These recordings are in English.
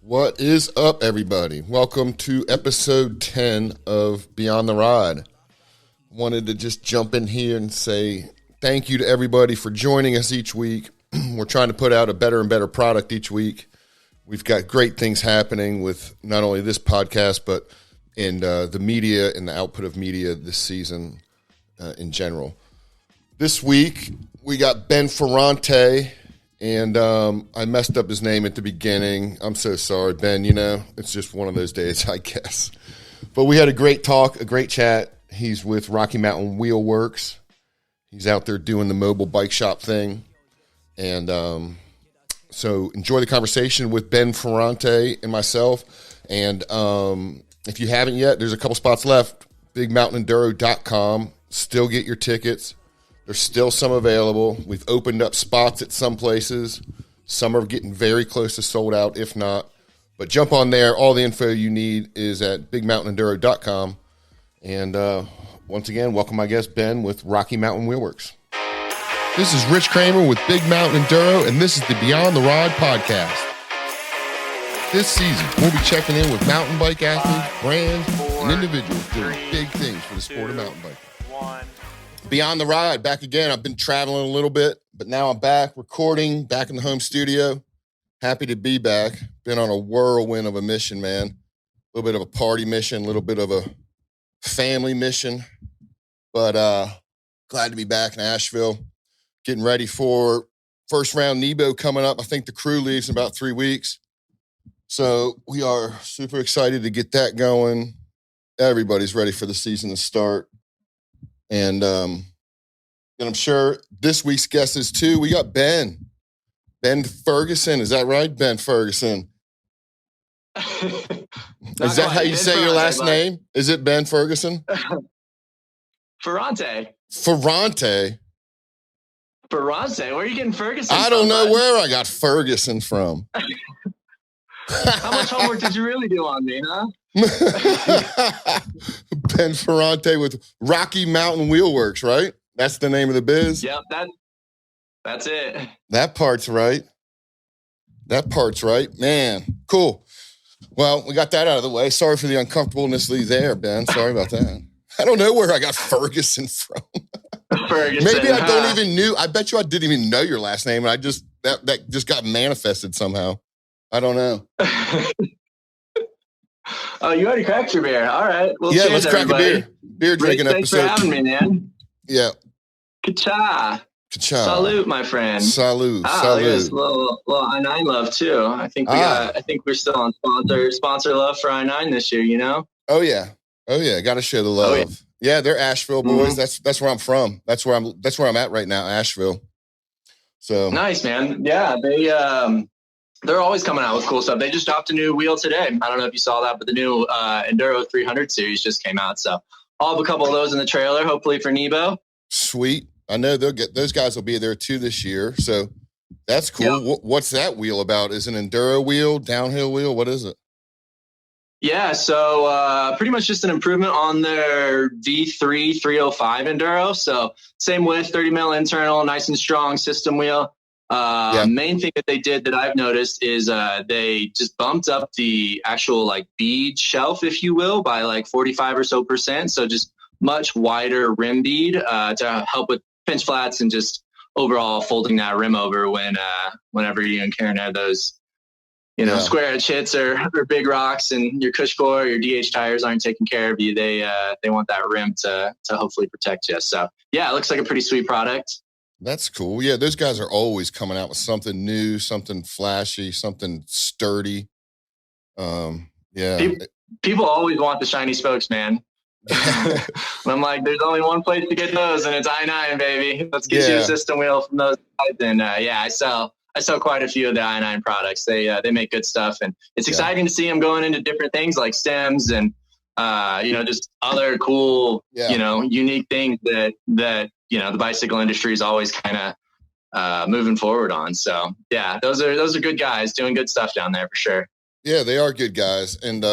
What is up, everybody? Welcome to episode 10 of Beyond the Ride. Wanted to just jump in here and say thank you to everybody for joining us each week. We're trying to put out a better and better product each week. We've got great things happening with not only this podcast, but in the media and the output of media this season in general. This week, we got Ben Ferrante. And I messed up his name at the beginning. I'm so sorry, Ben. You know, it's just one of those days, I guess. But we had a great talk, a great chat. He's with Rocky Mountain Wheel Works. He's out there doing the mobile bike shop thing. And so enjoy the conversation with Ben Ferrante and myself. And if you haven't yet, there's a couple spots left. BigMountainEnduro.com. Still get your tickets. There's still some available. We've opened up spots at some places. Some are getting very close to sold out, if not. But jump on there. All the info you need is at BigMountainEnduro.com. And once again, welcome my guest, Ben, with Rocky Mountain Wheel Works. This is Rich Cramer with Big Mountain Enduro, and this is the Beyond the Ride podcast. This season, we'll be checking in with mountain bike athletes, brands, and individuals doing big things for the sport of mountain biking. Beyond the Ride, back again. I've been traveling a little bit, but now I'm back recording, back in the home studio. Happy to be back. Been on a whirlwind of a mission, man. A little bit of a party mission, a little bit of a family mission. But glad to be back in Asheville. Getting ready for first round Nebo coming up. I think the crew leaves in about 3 weeks. So we are super excited to get that going. Everybody's ready for the season to start. And I'm sure this week's guest is too. We got Ben Ferguson. Is that right? Ben Ferguson. Is that how you say your last name? Is it Ben Ferguson? Ferrante. Ferrante? Ferrante? Where are you getting Ferguson I don't know where I got Ferguson from. How much homework did you really do on me, huh? Ben Ferrante with Rocky Mountain Wheel Works, right? That's the name of the biz? Yep, that's it. That part's right. Man, cool. Well, we got that out of the way. Sorry for the uncomfortableness there, Ben. Sorry about that. I don't know where I got Ferguson from. Ferguson, Maybe I don't even knew. I bet you I didn't even know your last name, and I just that just got manifested somehow. I don't know. Oh, you already cracked your beer. All right. Well, yeah, cheers, let's crack everybody. a beer. Beer drinking Thanks episode. Thanks for having me, man. Yeah. Ka-cha. Salute, my friend. Salute. There's a little I-9 love too. I think we're still on sponsor love for I-9 this year. You know. Oh yeah. Got to share the love. Oh, yeah, they're Asheville boys. Mm-hmm. That's where I'm from. That's where I'm at right now, Asheville. So nice, man. Yeah, they're always coming out with cool stuff. They just dropped a new wheel today. I don't know if you saw that, but the new Enduro 300 series just came out. So I'll have a couple of those in the trailer, hopefully for Nebo. Sweet. I know those guys will be there too this year. So that's cool. Yep. What's that wheel about? Is it an Enduro wheel, downhill wheel? What is it? Yeah, so pretty much just an improvement on their V3 305 Enduro. So same width, 30 mil internal, nice and strong system wheel. Main thing that they did that I've noticed is they just bumped up the actual like bead shelf, if you will, by like 45 or so %. So just much wider rim bead to help with pinch flats and just overall folding that rim over whenever you encounter those, square edge hits or big rocks and your cush core, your DH tires aren't taking care of you. They want that rim to hopefully protect you. So yeah, it looks like a pretty sweet product. That's cool. Yeah, those guys are always coming out with something new, something flashy, something sturdy. People always want the shiny spokes, man. I'm like, there's only one place to get those, and it's I-9, baby. Let's get you a system wheel from those guys. And I sell quite a few of the I-9 products. They make good stuff, and it's exciting to see them going into different things like stems and just other cool, unique things that the bicycle industry is always kind of moving forward on. So yeah, those are good guys doing good stuff down there for sure. Yeah, they are good guys, and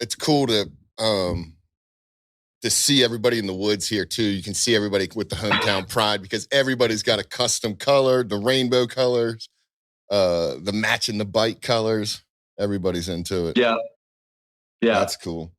it's cool to see everybody in the woods here too. You can see everybody with the hometown pride because everybody's got a custom color, the rainbow colors, the matching the bike colors. Everybody's into it. Yeah. Yeah. That's cool.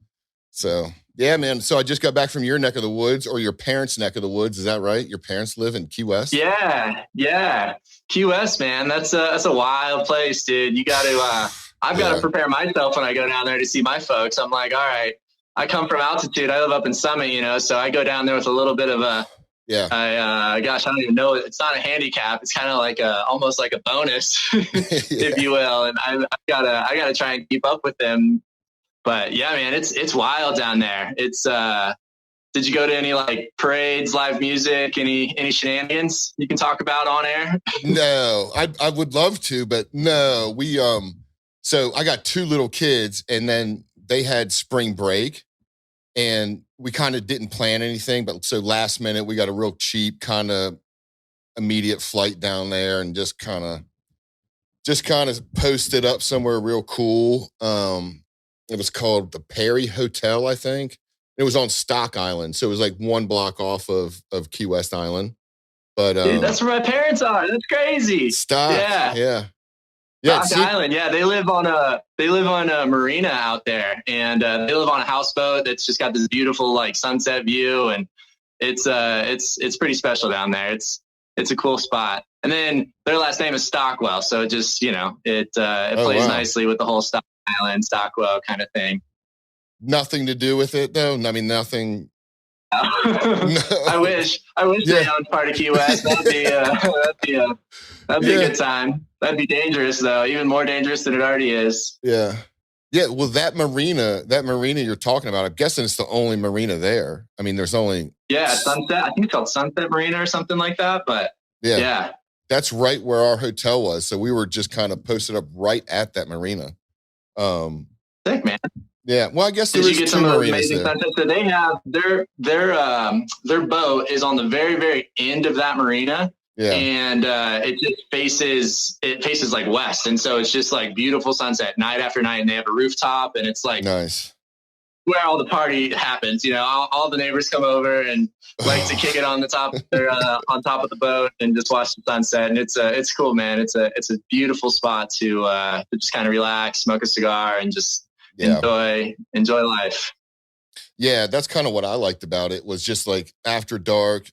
So, yeah, man. So I just got back from your neck of the woods, or your parents' neck of the woods. Is that right? Your parents live in Key West? Yeah. Yeah. Key West, man. That's a wild place, dude. You got to, I've got to prepare myself when I go down there to see my folks. I'm like, all right, I come from altitude. I live up in Summit, you know, so I go down there with a little bit of a, gosh, I don't even know. It's not a handicap. It's kind of like almost like a bonus, if you will. And I gotta try and keep up with them. But yeah, man, it's wild down there. It's, did you go to any like parades, live music, any shenanigans you can talk about on air? No, I would love to, but no, so I got 2 little kids, and then they had spring break, and we kind of didn't plan anything. But so last minute, we got a real cheap kind of immediate flight down there, and just kind of posted up somewhere real cool. It was called the Perry Hotel, I think. It was on Stock Island, so it was like 1 block off of Key West Island. But dude, that's where my parents are. That's crazy. Stock, yeah. Stock Island, yeah. They live on a marina out there, and they live on a houseboat that's just got this beautiful like sunset view, and it's pretty special down there. It's a cool spot. And then their last name is Stockwell, so it just it plays nicely with the whole Stock Island, Stockwell kind of thing. Nothing to do with it, though. I mean, nothing. No. I wish they owned part of Key West. That'd be a good time. That'd be dangerous, though. Even more dangerous than it already is. Yeah. Yeah. Well, that marina you're talking about, I'm guessing it's the only marina there. I mean, there's only. Yeah. Sunset. I think it's called Sunset Marina or something like that. But yeah. That's right where our hotel was. So we were just kind of posted up right at that marina. Sick, man. Yeah. Well, I guess there Did you get some of those amazing there. sunsets? So they have their boat is on the very, very end of that marina. Yeah. And it just faces like west. And so it's just like beautiful sunset night after night. And they have a rooftop, and it's like nice where all the party happens. All the neighbors come over and like to kick it on the top of on top of the boat and just watch the sunset. And it's cool, man. It's a beautiful spot to just kind of relax, smoke a cigar, and just enjoy life. Yeah, that's kind of what I liked about it, was just like after dark,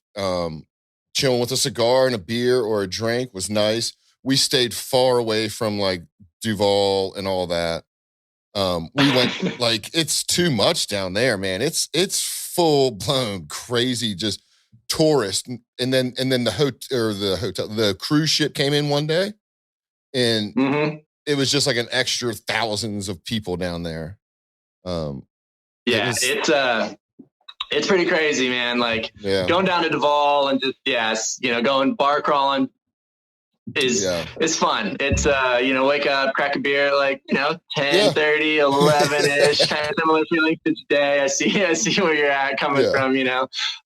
chilling with a cigar and a beer or a drink was nice. We stayed far away from like Duval and all that. We went like, it's too much down there, man. It's full blown crazy, just tourist. And then the cruise ship came in one day, and it was just like an extra thousands of people down there. It's pretty crazy, man. Like going down to Duval and just, going bar crawling it's fun. It's, wake up, crack a beer, like, 10, 30, 11-ish, kind of similar feelings to today. I see where you're at coming from,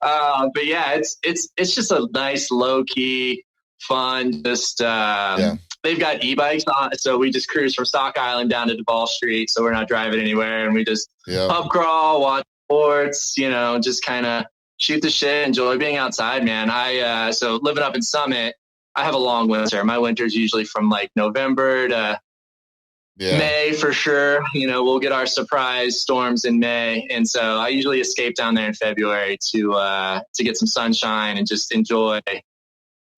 but yeah, it's just a nice, low key, fun, just, they've got e-bikes on, so we just cruise from Stock Island down to Duval Street, so we're not driving anywhere, and we just pub crawl, watch sports, just kind of shoot the shit, enjoy being outside, man. So living up in Summit, I have a long winter. My winter's usually from like November to May for sure. We'll get our surprise storms in May, and so I usually escape down there in February to get some sunshine and just enjoy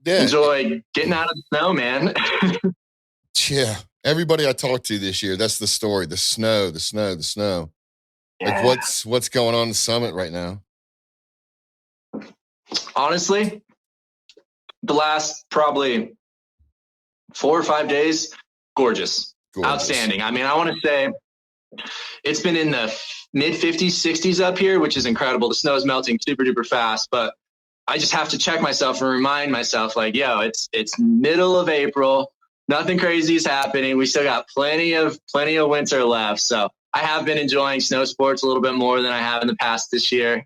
getting out of the snow, man. Yeah. Everybody I talked to this year, that's the story. The snow. Yeah. Like what's going on in the Summit right now? Honestly, the last probably 4 or 5 days, gorgeous. Outstanding. I mean, I want to say it's been in the mid 50s, 60s up here, which is incredible. The snow's melting super duper fast, but I just have to check myself and remind myself, like, it's middle of April. Nothing crazy is happening. We still got plenty of winter left. So I have been enjoying snow sports a little bit more than I have in the past this year.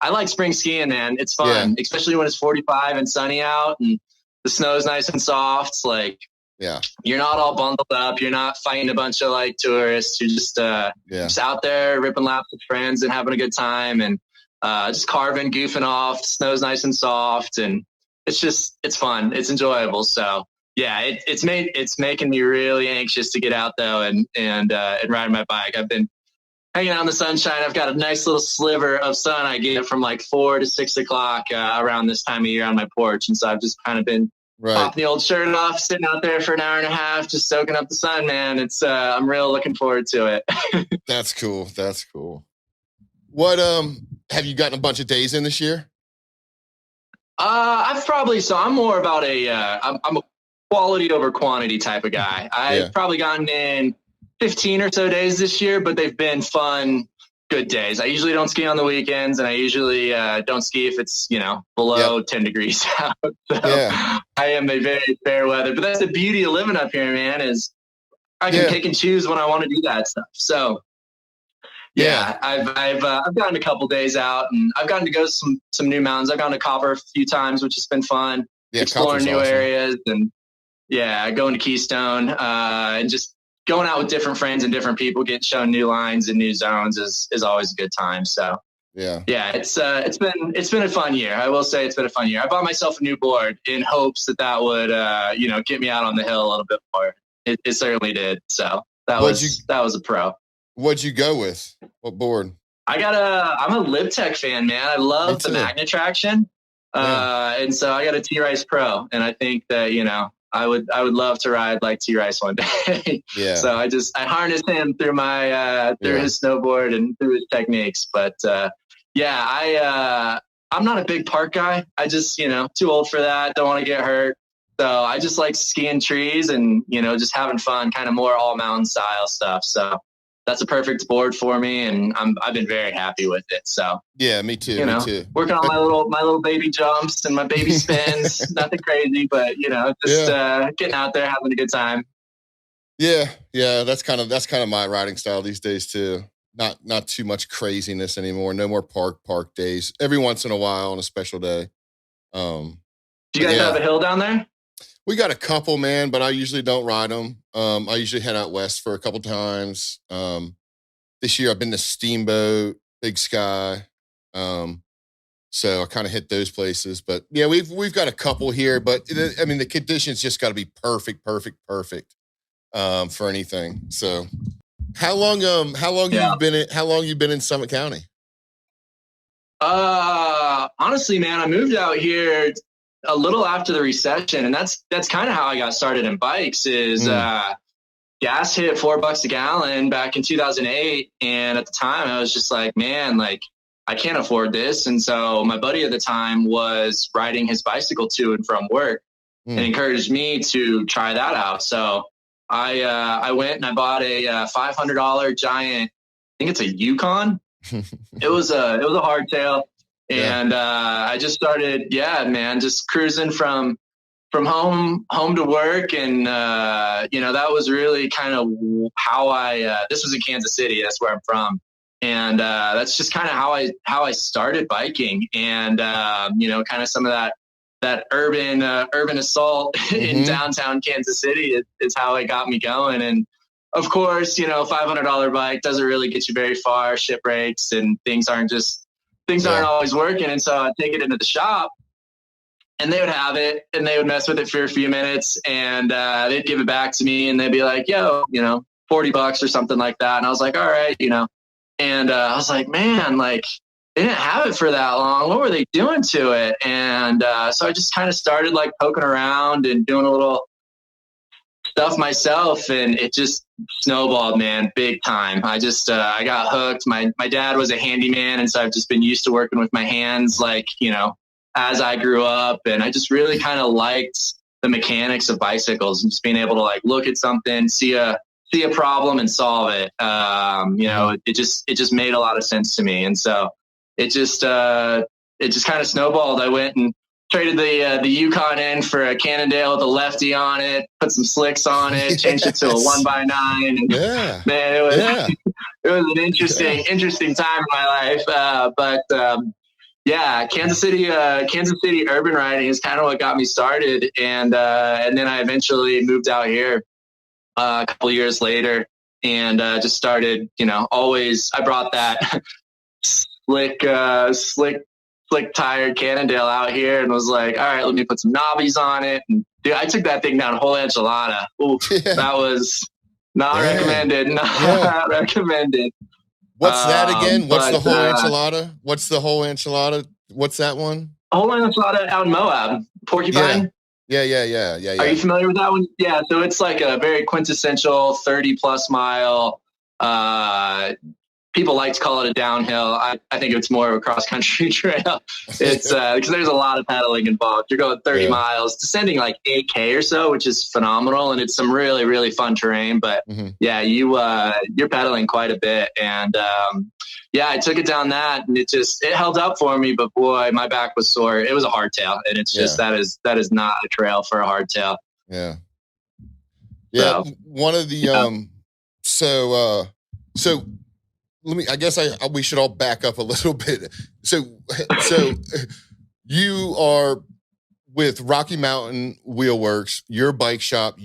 I like spring skiing, man. It's fun, especially when it's 45 and sunny out and the snow's nice and soft. It's like, you're not all bundled up. You're not fighting a bunch of like tourists. You're just out there ripping laps with friends and having a good time, and just carving, goofing off. The snow's nice and soft, and it's fun. It's enjoyable. So Yeah, it's making me really anxious to get out though and ride my bike. I've been hanging out in the sunshine. I've got a nice little sliver of sun I get from like 4 to 6 o'clock around this time of year on my porch, and so I've just kind of been popping the old shirt off, sitting out there for an hour and a half, just soaking up the sun. Man, it's I'm real looking forward to it. That's cool. That's cool. What have you gotten a bunch of days in this year? I'm more about I'm a quality over quantity type of guy. I've probably gotten in 15 or so days this year, but they've been fun, good days. I usually don't ski on the weekends, and I usually don't ski if it's, below 10 degrees out. So I am a very fair weather, but that's the beauty of living up here, man, is I can pick and choose when I want to do that stuff. So I've gotten a couple days out, and I've gotten to go some new mountains. I've gone to Copper a few times, which has been fun. Exploring new areas, and going to Keystone, and just going out with different friends and different people, getting shown new lines and new zones is always a good time. So it's been a fun year. I will say it's been a fun year. I bought myself a new board in hopes that would get me out on the hill a little bit more. It certainly did. So that was a pro. What'd you go with? What board? I'm a LibTech fan, man. I love the Magna Traction. And so I got a T-Rice Pro, and I think that, I would love to ride like T-Rice one day. So I harnessed him through his snowboard and through his techniques. But I'm not a big park guy. I just, too old for that. Don't want to get hurt. So I just like skiing trees and, just having fun, kind of more all mountain style stuff. So that's a perfect board for me, and I've been very happy with it. So me too. Me too. Working on my little baby jumps and my baby spins. Nothing crazy, but getting out there, having a good time. Yeah, that's kind of my riding style these days too. Not too much craziness anymore. No more park days. Every once in a while on a special day. Do you guys have a hill down there? We got a couple, man, but I usually don't ride them. I usually head out west for a couple times. This year I've been to Steamboat, Big Sky. So I kind of hit those places. But yeah, we've got a couple here, but the conditions just got to be perfect for anything. So how long you been in Summit County? Honestly, man, I moved out here a little after the recession, and that's kind of how I got started in bikes. Is gas hit $4 a gallon back in 2008, and at the time I was just like, man, like I can't afford this. And so my buddy at the time was riding his bicycle to and from work, and encouraged me to try that out. So I went and I bought a $500 giant. I think it's a Yukon. It was a hardtail. And I just started, just cruising from home to work. And, that was really kind of how this was in Kansas City. That's where I'm from. And that's just kind of how I started biking. And, kind of some of that urban assault in downtown Kansas City is how it got me going. And of course, $500 bike doesn't really get you very far. Shit breaks and things aren't always working. And so I'd take it into the shop, and they would have it, and they would mess with it for a few minutes, and they'd give it back to me, and they'd be like, yo, $40 or something like that. And I was like, all right, and I was like, man, like they didn't have it for that long. What were they doing to it? And so I just kind of started like poking around and doing a little stuff myself, and it just snowballed, man, big time. I got hooked. My dad was a handyman, and so I've just been used to working with my hands, like, as I grew up. And I just really kind of liked the mechanics of bicycles and just being able to like look at something, see a problem and solve it. It just made a lot of sense to me. And so it just kind of snowballed. I went and traded the Yukon in for a Cannondale with a lefty on it, put some slicks on it, changed it to a 1x9. And man, it was it was an interesting time in my life. Kansas City urban riding is kind of what got me started. And then I eventually moved out here a couple of years later, and just started, I brought that slick slick tired Cannondale out here and was like, all right, let me put some knobbies on it. And dude, I took that thing down whole enchilada. Oof, that was not recommended. Not recommended. What's that again? What's the whole enchilada? What's the whole enchilada? What's that one? A whole enchilada out in Moab. Porcupine? Yeah. Are you familiar with that one? Yeah. So it's like a very quintessential 30 plus mile. People like to call it a downhill. I think it's more of a cross country trail. It's because there's a lot of pedaling involved. You're going 30 miles, descending like 8K or so, which is phenomenal. And it's some really, really fun terrain. But you're pedaling quite a bit. And I took it down that and it held up for me. But boy, my back was sore. It was a hardtail. And it's just that is not a trail for a hardtail. Yeah. Yeah. So, one of the so I guess we should all back up a little bit. So you are with Rocky Mountain Wheelworks, your bike shop,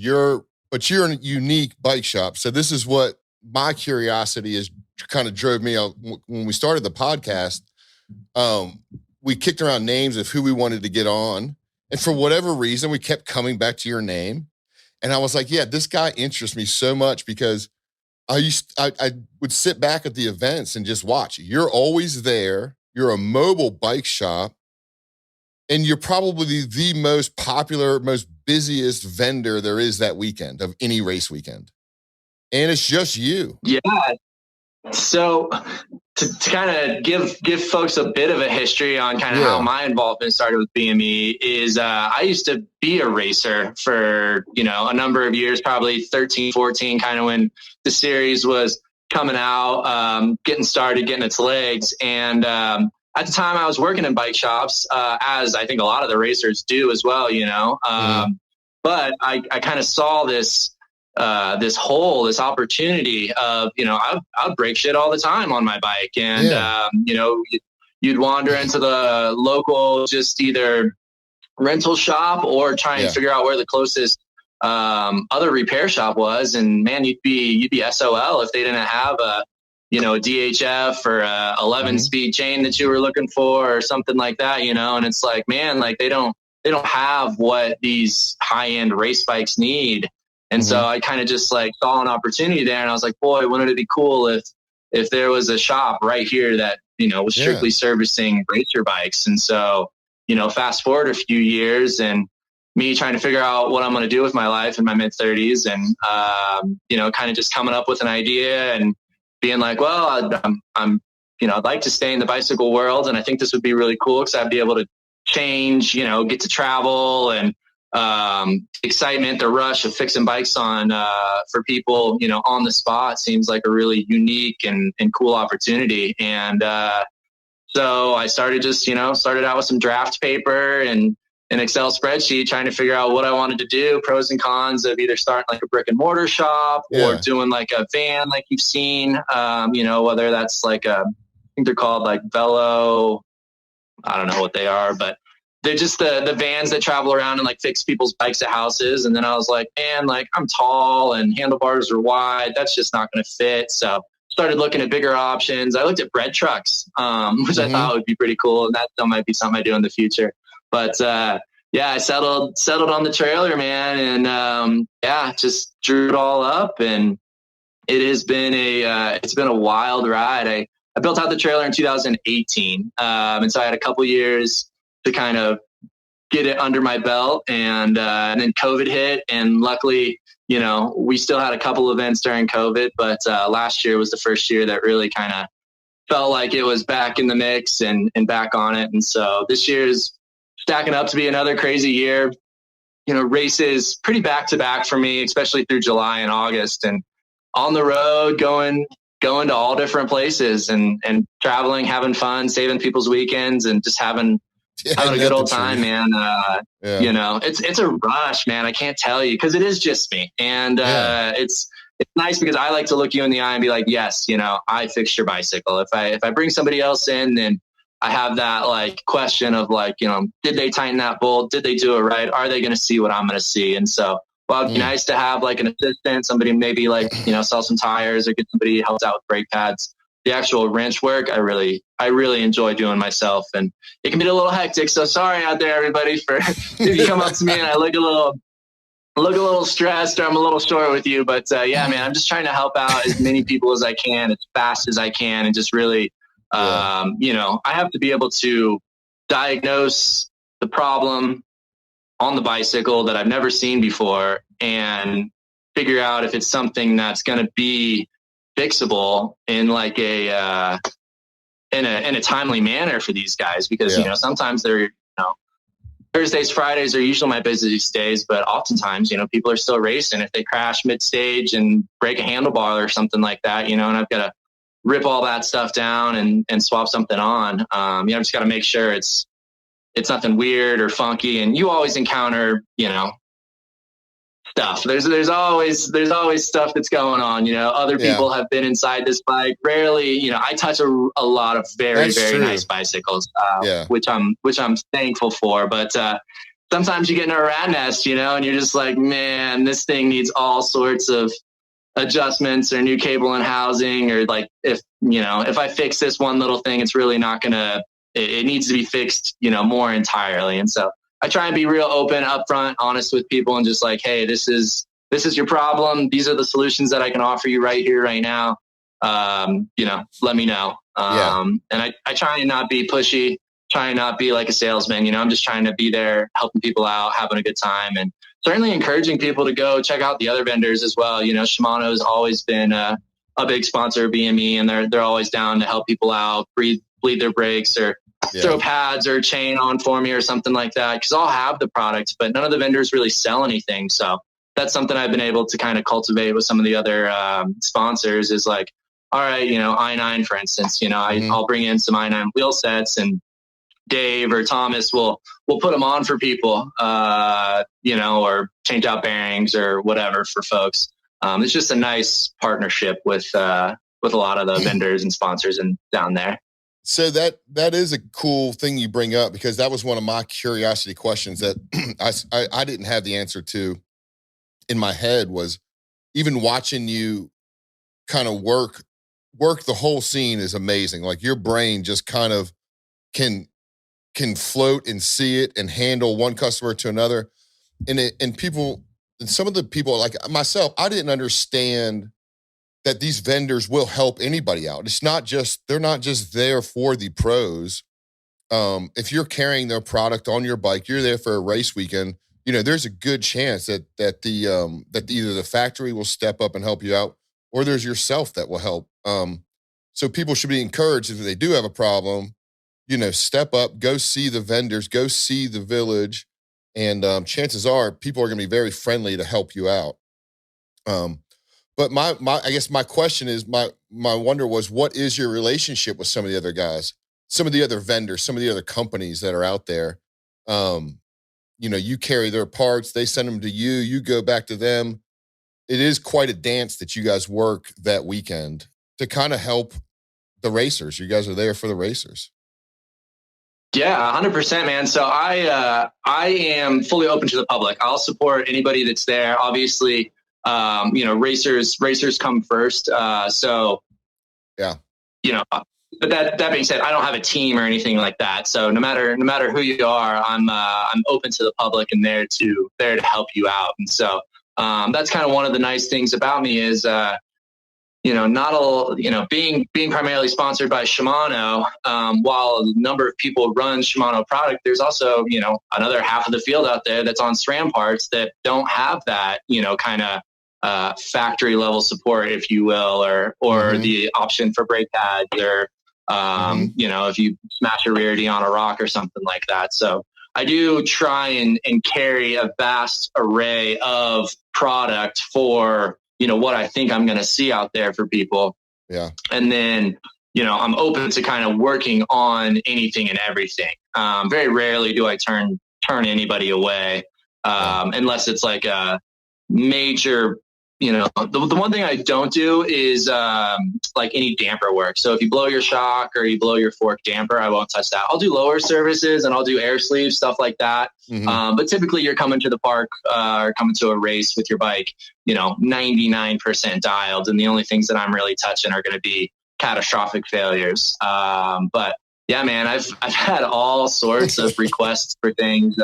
but you're a unique bike shop. So this is what my curiosity is kind of drove me out when we started the podcast. We kicked around names of who we wanted to get on. And for whatever reason, we kept coming back to your name. And I was like, yeah, this guy interests me so much because I would sit back at the events and just watch. You're always there. You're a mobile bike shop. And you're probably the most popular, most busiest vendor there is that weekend of any race weekend. And it's just you. Yeah. So to kind of give folks a bit of a history on kind of how my involvement started with BME is I used to be a racer for, a number of years, probably 13, 14, kind of when the series was coming out, getting started, getting its legs. And at the time I was working in bike shops, as I think a lot of the racers do as well, but I kind of saw this opportunity of, I would break shit all the time on my bike. And, you'd wander into the local, just either rental shop or try and figure out where the closest, other repair shop was. And man, you'd be SOL if they didn't have a DHF or a 11 speed chain that you were looking for or something like that, and it's like, man, like they don't have what these high end race bikes need. And so I kind of just like saw an opportunity there and I was like, boy, wouldn't it be cool if there was a shop right here that, was strictly servicing racer bikes. And so, fast forward a few years and me trying to figure out what I'm going to do with my life in my mid 30s and, kind of just coming up with an idea and being like, well, I'm I'd like to stay in the bicycle world. And I think this would be really cool because I'd be able to change, get to travel and, excitement, the rush of fixing bikes on for people, on the spot seems like a really unique and cool opportunity. And so I started started out with some draft paper and an Excel spreadsheet trying to figure out what I wanted to do, pros and cons of either starting like a brick and mortar shop or doing like a van like you've seen, whether that's like I think they're called like Velo. I don't know what they are, but they're just the vans that travel around and like fix people's bikes at houses. And then I was like, man, like I'm tall and handlebars are wide. That's just not going to fit. So started looking at bigger options. I looked at bread trucks, which I thought would be pretty cool. And that might be something I do in the future. But I settled on the trailer, man. And just drew it all up. And it has been it's been a wild ride. I built out the trailer in 2018. And so I had a couple years to kind of get it under my belt and then COVID hit. And luckily, we still had a couple events during COVID, but last year was the first year that really kind of felt like it was back in the mix and back on it. And so this year's stacking up to be another crazy year, races pretty back to back for me, especially through July and August and on the road, going to all different places and traveling, having fun, saving people's weekends and just having a good old time, man. It's a rush, man. I can't tell you because it is just me. And it's nice because I like to look you in the eye and be like, yes, I fixed your bicycle. If I bring somebody else in, then I have that like question of like, did they tighten that bolt? Did they do it right? Are they going to see what I'm going to see? And so, well, it'd be nice to have like an assistant, somebody maybe like, sell some tires or get somebody helped out with brake pads. the actual wrench work, I really enjoy doing myself, and it can be a little hectic. So sorry out there, everybody, for if you come up to me and I look a little stressed or I'm a little short with you, but yeah, man, I'm just trying to help out as many people as I can, as fast as I can. And just really, you know, I have to be able to diagnose the problem on the bicycle that I've never seen before and figure out if it's something that's going to be fixable in like a in a timely manner for these guys, because you know, sometimes they're, you know, Thursdays, Fridays are usually my busiest days, but oftentimes, you know, people are still racing. If they crash mid stage and break a handlebar or something like that, you know, and I've got to rip all that stuff down and swap something on. You know, I've just got to make sure it's nothing weird or funky. And you always encounter, you know, stuff. There's always stuff that's going on. You know, other people have been inside this bike. Rarely, you know, I touch a lot of very nice bicycles, which I'm thankful for. But sometimes you get in a rat nest, you know, and you're just like, man, this thing needs all sorts of adjustments or new cable and housing, or like if I fix this one little thing, it's really not gonna. It needs to be fixed, you know, more entirely. And so I try and be real open, upfront, honest with people, and just like, hey, this is your problem. These are the solutions that I can offer you right here, right now. You know, let me know. And I try and not be pushy, try and not be like a salesman. You know, I'm just trying to be there, helping people out, having a good time, and certainly encouraging people to go check out the other vendors as well. You know, Shimano has always been a big sponsor of BME, and they're always down to help people out, bleed their brakes, or throw pads or chain on for me or something like that. Because I'll have the product, but none of the vendors really sell anything. So that's something I've been able to kind of cultivate with some of the other sponsors, is like, all right, you know, I9, for instance, you know, I'll bring in some I9 wheel sets, and Dave or Thomas will put them on for people, you know, or change out bearings or whatever for folks. It's just a nice partnership with a lot of the vendors and sponsors and down there. So that is a cool thing you bring up, because that was one of my curiosity questions that I didn't have the answer to in my head. Was even watching you kind of work the whole scene is amazing. Like your brain just kind of can float and see it and handle one customer to another. And people, and some of the people like myself, I didn't understand that these vendors will help anybody out. It's not just, they're not just there for the pros. If you're carrying their product on your bike, you're there for a race weekend, you know, there's a good chance that either the factory will step up and help you out, or there's yourself that will help. So people should be encouraged, if they do have a problem, you know, step up, go see the vendors, go see the village. And chances are people are going to be very friendly to help you out. But I guess my question is, my wonder was, what is your relationship with some of the other guys, some of the other vendors, some of the other companies that are out there? You know, you carry their parts, they send them to you, you go back to them. It is quite a dance that you guys work that weekend to kind of help the racers. You guys are there for the racers. Yeah, 100%, man. So I am fully open to the public. I'll support anybody that's there. Obviously, you know, racers come first. So, yeah, you know, but that being said, I don't have a team or anything like that. So no matter who you are, I'm open to the public and there to help you out. And so, that's kind of one of the nice things about me is, you know, not all, you know, being primarily sponsored by Shimano, while a number of people run Shimano product, there's also, you know, another half of the field out there that's on SRAM parts that don't have that, you know, kind of factory level support, if you will, or the option for brake pads, or you know, if you smash a rear D on a rock or something like that. So I do try and carry a vast array of product for, you know, what I think I'm going to see out there for people. Yeah. And then, you know, I'm open to kind of working on anything and everything. Very rarely do I turn anybody away, unless it's like a major, you know, the one thing I don't do is like any damper work. So if you blow your shock or you blow your fork damper, I won't touch that. I'll do lower services and I'll do air sleeves, stuff like that. But typically you're coming to the park or coming to a race with your bike, you know, 99% dialed. And the only things that I'm really touching are going to be catastrophic failures. But yeah, man, I've had all sorts of requests for things.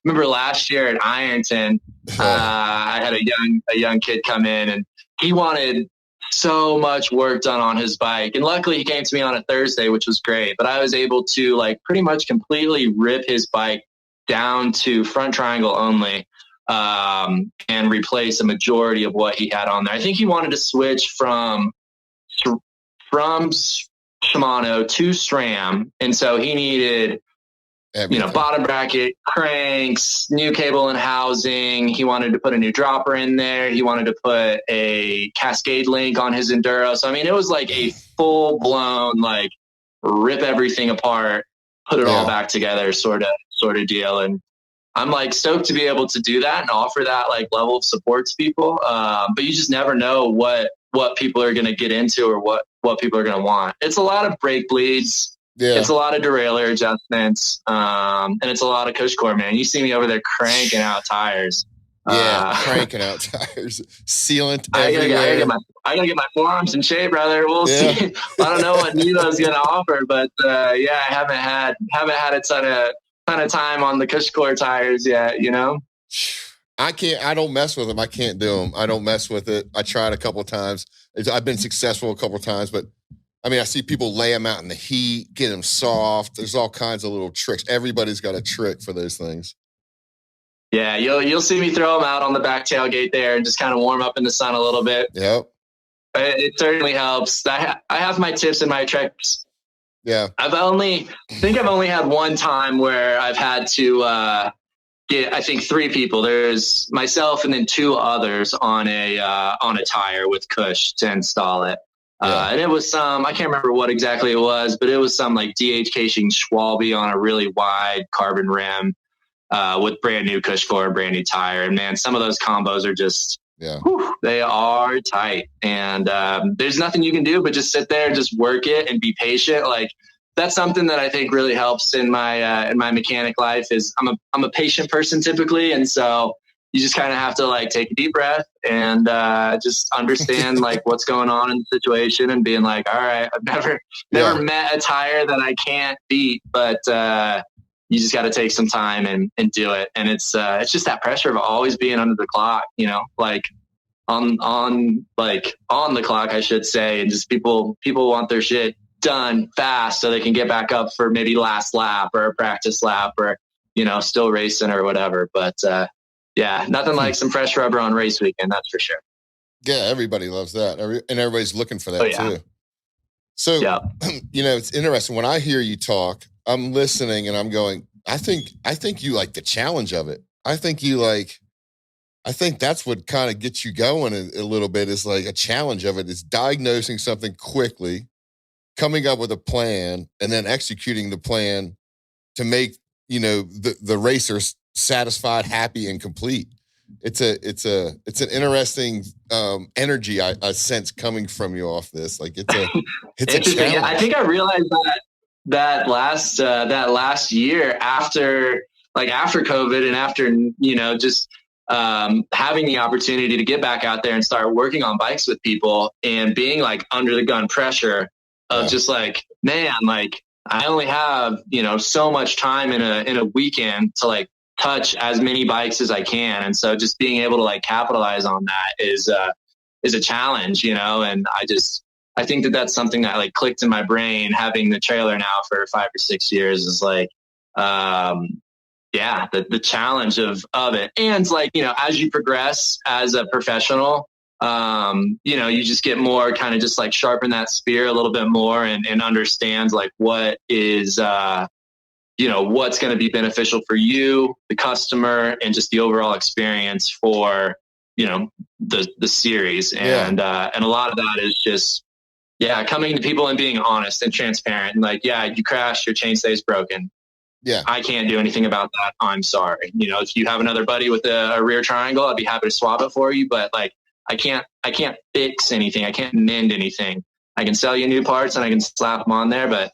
Remember last year at Ironton, I had a young kid come in, and he wanted so much work done on his bike. And luckily he came to me on a Thursday, which was great, but I was able to like pretty much completely rip his bike down to front triangle only, and replace a majority of what he had on there. I think he wanted to switch from Shimano to SRAM. And so he needed, everything. Bottom bracket, cranks, new cable and housing. He wanted to put a new dropper in there. He wanted to put a Cascade link on his Enduro. So, I mean, it was like a full blown, like rip everything apart, put it all back together sort of deal. And I'm like stoked to be able to do that and offer that like level of support to people. But you just never know what people are going to get into or what people are going to want. It's a lot of brake bleeds. Yeah. It's a lot of derailleur adjustments, and it's a lot of cush core, man. You see me over there cranking out tires. Yeah, cranking out tires, sealant everywhere. I gotta get my forearms in shape, brother. We'll see. I don't know what Nilo's gonna offer, but I haven't had a ton of time on the cush core tires yet. I can't. I don't mess with them. I can't do them. I don't mess with it. I tried a couple of times. I've been successful a couple of times, but. I mean, I see people lay them out in the heat, get them soft. There's all kinds of little tricks. Everybody's got a trick for those things. Yeah, you'll see me throw them out on the back tailgate there and just kind of warm up in the sun a little bit. Yep. It certainly helps. I have my tips and my tricks. Yeah. I've only had one time where I've had to get, I think, 3 people. There's myself and then 2 others on a tire with cush to install it. And it was I can't remember what exactly it was, but it was some like DH casing Schwalbe on a really wide carbon rim, with brand new cush core, brand new tire. And man, some of those combos are just, they are tight. And there's nothing you can do but just sit there and just work it and be patient. Like that's something that I think really helps in my mechanic life is I'm a patient person typically. And so you just kind of have to like take a deep breath and just understand like what's going on in the situation and being like, all right, I've never met a tire that I can't beat, but you just got to take some time and do it. And it's just that pressure of always being under the clock, like on the clock, I should say. And just people want their shit done fast so they can get back up for maybe last lap or a practice lap or, still racing or whatever. But, yeah, nothing like some fresh rubber on race weekend, that's for sure. Yeah, everybody loves that. And everybody's looking for that too. So, it's interesting. When I hear you talk, I'm listening and I'm going, I think you like the challenge of it. I think that's what kind of gets you going a little bit is like a challenge of it is diagnosing something quickly, coming up with a plan, and then executing the plan to make, the racers satisfied, happy, and complete. It's an interesting energy I sense coming from you off this. Like it's a challenge. I think I realized that last year after COVID and after just having the opportunity to get back out there and start working on bikes with people and being like under the gun pressure of just like, man, like I only have so much time in a weekend to like touch as many bikes as I can. And so just being able to like capitalize on that is a challenge, and I think that that's something that like clicked in my brain having the trailer now for 5 or 6 years is like, the challenge of it. And like, as you progress as a professional, you just get more kind of just like sharpen that spear a little bit more and understand like what is, what's going to be beneficial for you, the customer, and just the overall experience for, the series. And a lot of that is just, coming to people and being honest and transparent. And like, you crashed, your chainstay is broken. Yeah. I can't do anything about that. I'm sorry. If you have another buddy with a rear triangle, I'd be happy to swap it for you. But like, I can't fix anything. I can't mend anything. I can sell you new parts and I can slap them on there, but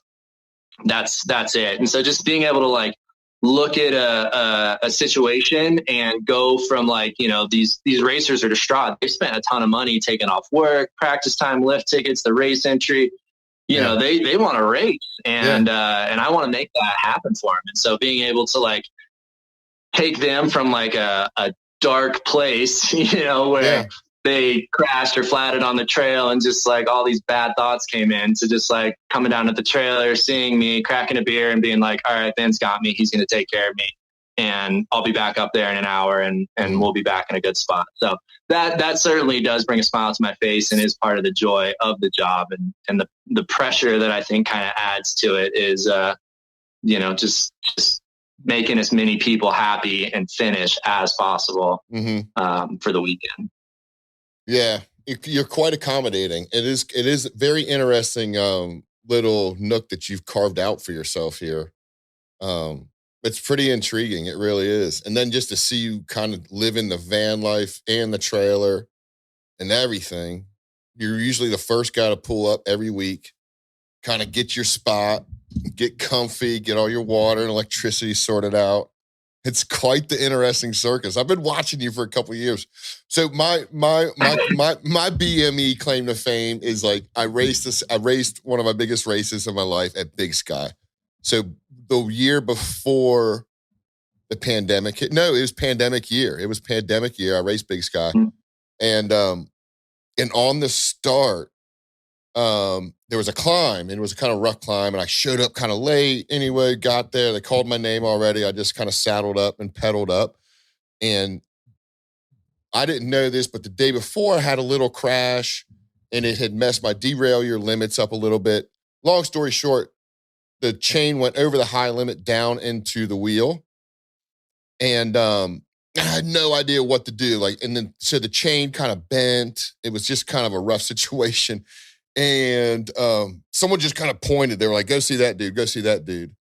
that's it. And so just being able to like look at a situation and go from like, these racers are distraught. They've spent a ton of money taking off work, practice time, lift tickets, the race entry. you know, they want to race, and I want to make that happen for them. And so being able to like take them from like a dark place, you know, where they crashed or flatted on the trail and just like all these bad thoughts came in, to just like coming down at the trailer, seeing me, cracking a beer and being like, all right, Ben's got me. He's going to take care of me, and I'll be back up there in an hour, and we'll be back in a good spot. So that certainly does bring a smile to my face and is part of the joy of the job. And the pressure that I think kind of adds to it is, you know, just making as many people happy and finish as possible for the weekend. Yeah, you're quite accommodating. It is very interesting little nook that you've carved out for yourself here. It's pretty intriguing. It really is. And then just to see you kind of live in the van life and the trailer and everything. You're usually the first guy to pull up every week, kind of get your spot, get comfy, get all your water and electricity sorted out. It's quite the interesting circus. I've been watching you for a couple of years. So my BME claim to fame is like I raced one of my biggest races of my life at Big Sky. So the year before the pandemic hit, no, it was pandemic year. I raced Big Sky. And on the start, there was a climb, and it was a kind of rough climb, and I showed up kind of late anyway, got there. They called my name already. I just kind of saddled up and pedaled up. And I didn't know this, but the day before I had a little crash, and it had messed my derailleur limits up a little bit. Long story short, the chain went over the high limit down into the wheel. And I had no idea what to do. So the chain kind of bent. It was just kind of a rough situation. And someone just kind of pointed. They were like, go see that dude, go see that dude.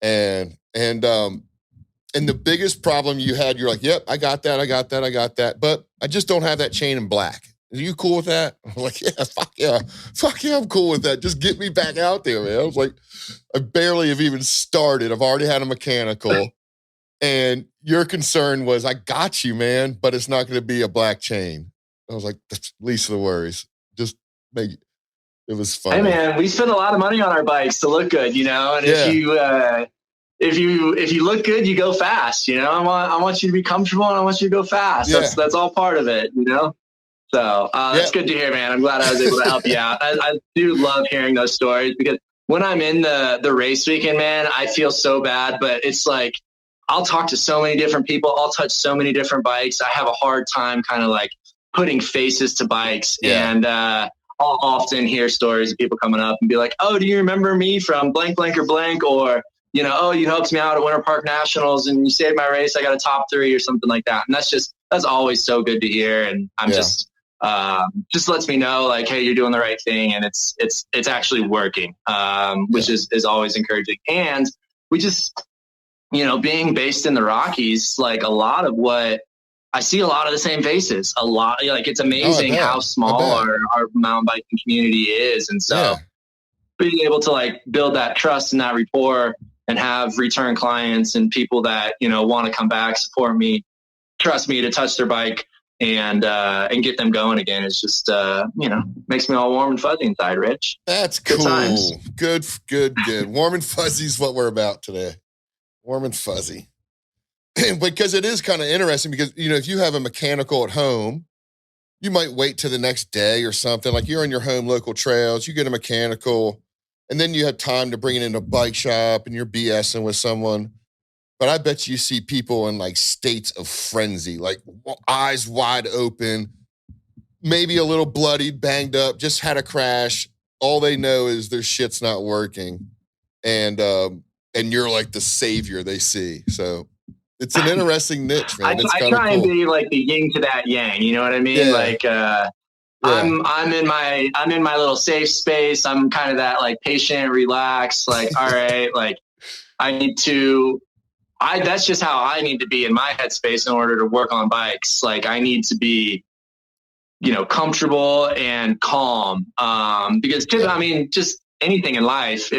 And the biggest problem you had, you're like, yep, I got that. But I just don't have that chain in black. Are you cool with that? I'm like, fuck yeah, I'm cool with that. Just get me back out there, man. I was like, I barely have even started. I've already had a mechanical. And your concern was, I got you, man, but it's not going to be a black chain. I was like, that's least of the worries. Just make it. It was fun. Hey man, we spend a lot of money on our bikes to look good, you know. And if you look good, you go fast. You know, I want you to be comfortable, and I want you to go fast. Yeah. That's all part of it, you know. So that's good to hear, man. I'm glad I was able to help you out. I do love hearing those stories, because when I'm in the race weekend, man, I feel so bad. But it's like I'll talk to so many different people. I'll touch so many different bikes. I have a hard time kind of like putting faces to bikes, and I'll often hear stories of people coming up and be like, oh, do you remember me from blank, blank, or blank? Or, you know, oh, you helped me out at Winter Park Nationals and you saved my race. I got a top 3 or something like that. And that's always so good to hear. And I'm just lets me know like, hey, you're doing the right thing. And it's actually working, which is always encouraging. And we just, you know, being based in the Rockies, like a lot of what I see, a lot of the same faces, like it's amazing how small our mountain biking community is. And so being able to like build that trust and that rapport and have return clients and people that, you know, want to come back, support me, trust me to touch their bike and get them going again is just, you know, makes me all warm and fuzzy inside, Rich. That's cool. Good. Warm and fuzzy is what we're about today. Warm and fuzzy. Because it is kind of interesting, because, you know, if you have a mechanical at home, you might wait till the next day or something. Like you're on your home local trails, you get a mechanical, and then you have time to bring it into a bike shop and you're BSing with someone. But I bet you see people in like states of frenzy, like eyes wide open, maybe a little bloodied, banged up, just had a crash. All they know is their shit's not working. And you're like the savior they see. So it's an interesting niche, man. I try and be like the yin to that yang. You know what I mean? Yeah. Like I'm in my little safe space. I'm kind of that like patient, relaxed. Like all right, like that's just how I need to be in my headspace in order to work on bikes. Like I need to be, you know, comfortable and calm. Because I mean, just anything in life,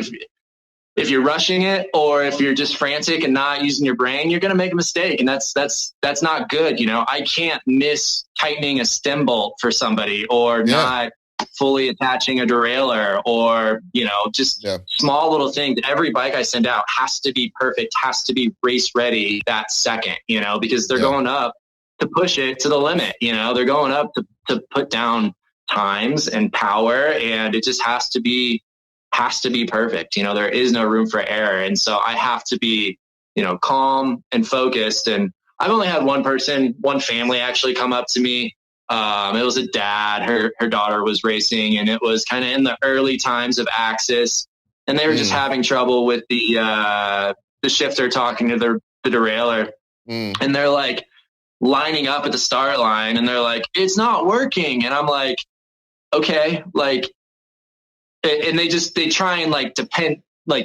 if you're rushing it or if you're just frantic and not using your brain, you're going to make a mistake. And that's not good. You know, I can't miss tightening a stem bolt for somebody or not fully attaching a derailleur, or, just small little things. Every bike I send out has to be perfect, has to be race ready that second, because they're going up to push it to the limit. They're going up to put down times and power, and it just has to be perfect. There is no room for error. And so I have to be, calm and focused. And I've only had one family actually come up to me. It was a dad, her daughter was racing, and it was kind of in the early times of Axis, and they were just having trouble with the shifter talking to the derailleur. And they're like lining up at the start line, and they're like, it's not working. And I'm like, okay, like, and they try and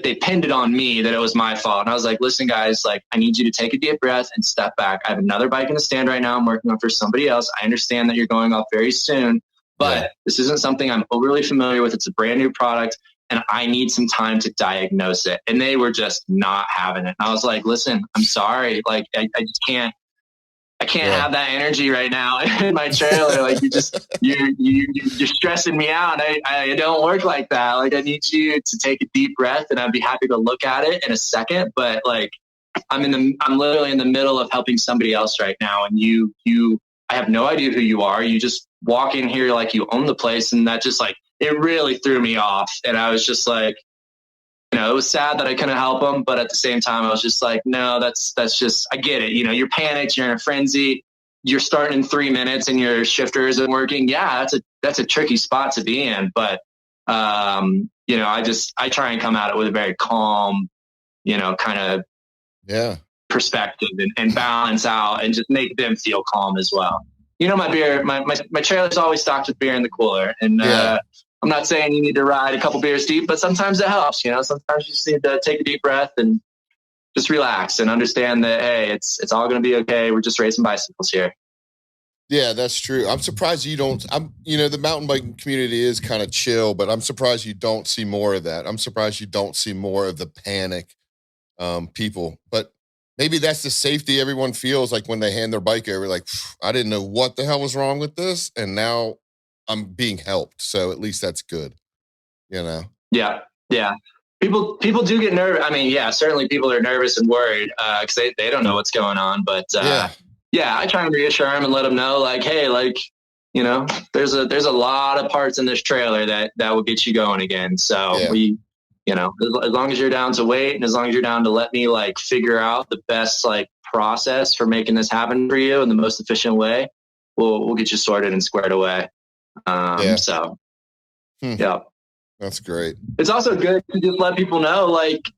they pinned it on me that it was my fault. And I was like, listen, guys, like, I need you to take a deep breath and step back. I have another bike in the stand right now I'm working on for somebody else. I understand that you're going off very soon, but this isn't something I'm overly familiar with. It's a brand new product, and I need some time to diagnose it. And they were just not having it. And I was like, listen, I'm sorry. Like, I just can't have that energy right now in my trailer. Like, you're stressing me out. I don't work like that. Like, I need you to take a deep breath, and I'd be happy to look at it in a second. But like, I'm literally in the middle of helping somebody else right now. And I have no idea who you are. You just walk in here like you own the place. And that just like, it really threw me off. And I was just like, it was sad that I couldn't help them, but at the same time, I was just like, no, that's just, I get it. You're panicked, you're in a frenzy, you're starting in 3 minutes and your shifter isn't working. Yeah, that's a tricky spot to be in. But, I try and come at it with a very calm, kind of perspective and balance out and just make them feel calm as well. My beer, my trailer's always stocked with beer in the cooler. And, I'm not saying you need to ride a couple beers deep, but sometimes it helps. Sometimes you just need to take a deep breath and just relax and understand that, hey, it's all going to be okay. We're just racing bicycles here. Yeah, that's true. I'm surprised you don't. The mountain biking community is kind of chill, but I'm surprised you don't see more of that. I'm surprised you don't see more of the panic people. But maybe that's the safety everyone feels like when they hand their bike over. Like, I didn't know what the hell was wrong with this, and now I'm being helped, so at least that's good, Yeah. People do get nervous. I mean, certainly people are nervous and worried because they don't know what's going on. But I try and reassure them and let them know, like, hey, like, there's a lot of parts in this trailer that will get you going again. So as long as you're down to wait, and as long as you're down to let me like figure out the best like process for making this happen for you in the most efficient way, we'll get you sorted and squared away. So that's great. It's also good to just let people know, like,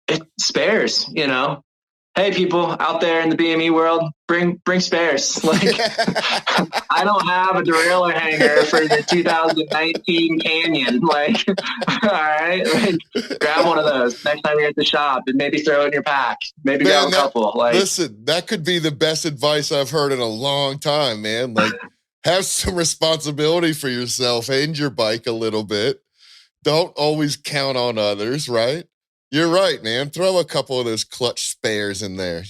it spares, hey, people out there in the BME world, bring spares. Like, I don't have a derailleur hanger for the 2019 Canyon. Like, all right, like, grab one of those next time you're at the shop and maybe throw it in your pack. Maybe grab a couple. Like, listen, that could be the best advice I've heard in a long time, man. Like, have some responsibility for yourself and your bike a little bit. Don't always count on others, right? You're right, man. Throw a couple of those clutch spares in there,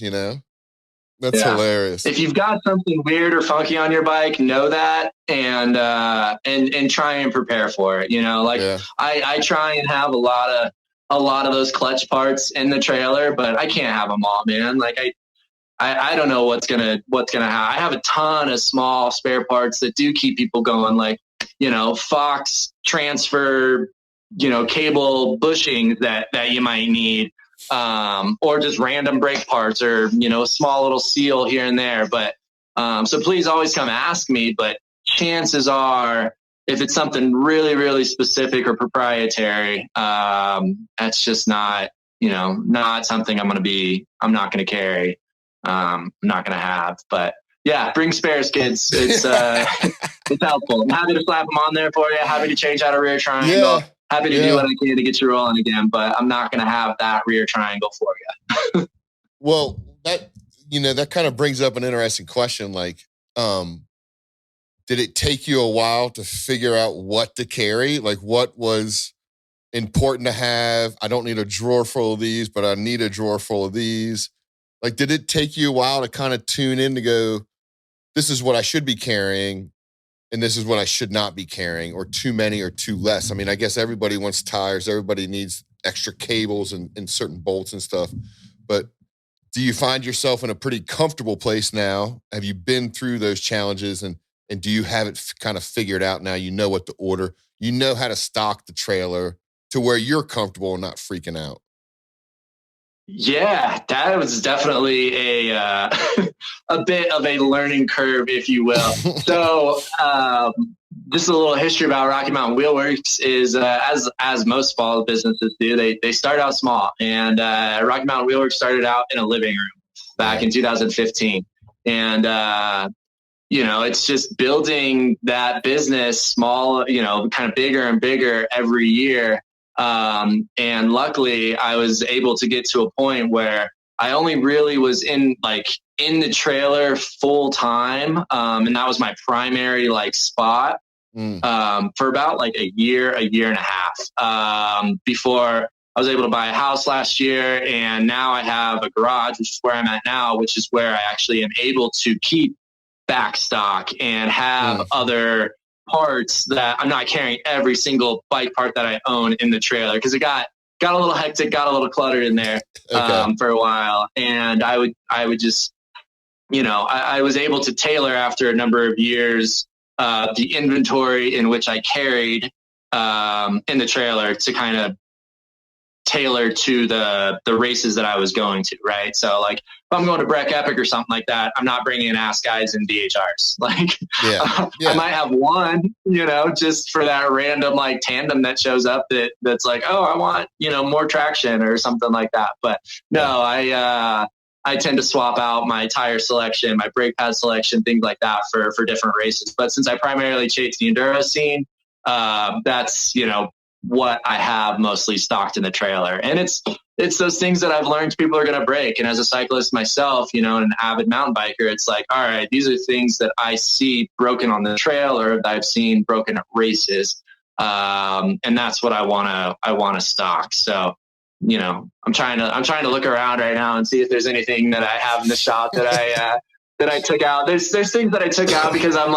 That's hilarious. If you've got something weird or funky on your bike, know that and try and prepare for it. I try and have a lot of those clutch parts in the trailer, but I can't have them all, man. Like, I don't know what's gonna happen. I have a ton of small spare parts that do keep people going, like, Fox transfer, cable bushings that you might need, or just random brake parts, or, a small little seal here and there. But so please always come ask me. But chances are, if it's something really, really specific or proprietary, that's just not something I'm not going to carry. I'm not going to have. But bring spares, kids. It's it's helpful. I'm happy to slap them on there for you. Happy to change out a rear triangle. Happy to do what I can to get you rolling again, but I'm not going to have that rear triangle for you. Well, that kind of brings up an interesting question. Like, did it take you a while to figure out what to carry? Like, what was important to have? I don't need a drawer full of these, but I need a drawer full of these. Like, did it take you a while to kind of tune in to go, this is what I should be carrying? and this is what I should not be carrying, or too many or too less. I mean, I guess everybody wants tires. Everybody needs extra cables and certain bolts and stuff. But do you find yourself in a pretty comfortable place now? Have you been through those challenges, and do you have it kind of figured out now? You know what to order. You know how to stock the trailer to where you're comfortable and not freaking out. Yeah, that was definitely a a bit of a learning curve, if you will. So, just a little history about Rocky Mountain Wheel Works is as most small businesses do. They start out small, and Rocky Mountain Wheel Works started out in a living room back in 2015, and it's just building that business small, kind of bigger and bigger every year. And luckily I was able to get to a point where I only really was in the trailer full time. And that was my primary spot, for about a year and a half, before I was able to buy a house last year. And now I have a garage, which is where I'm at now, which is where I actually am able to keep back stock and have other parts that I'm not carrying every single bike part that I own in the trailer, because it got a little hectic, got a little cluttered in there for a while. And I would just, I was able to tailor after a number of years the inventory in which I carried in the trailer to kind of tailor to the races that I was going to, right? So if I'm going to Breck Epic or something like that, I'm not bringing in ass guides and DHRs. I might have one, just for that random tandem that shows up that's oh, I want, more traction or something like that. But no, I tend to swap out my tire selection, my brake pad selection, things like that for different races. But since I primarily chase the enduro scene, that's, what I have mostly stocked in the trailer. And it's those things that I've learned people are going to break. And as a cyclist myself, and an avid mountain biker, it's all right, these are things that I see broken on the trail or that I've seen broken at races. And that's what I want to stock. So, I'm trying to look around right now and see if there's anything that I have in the shop that I took out. There's things that I took out because I'm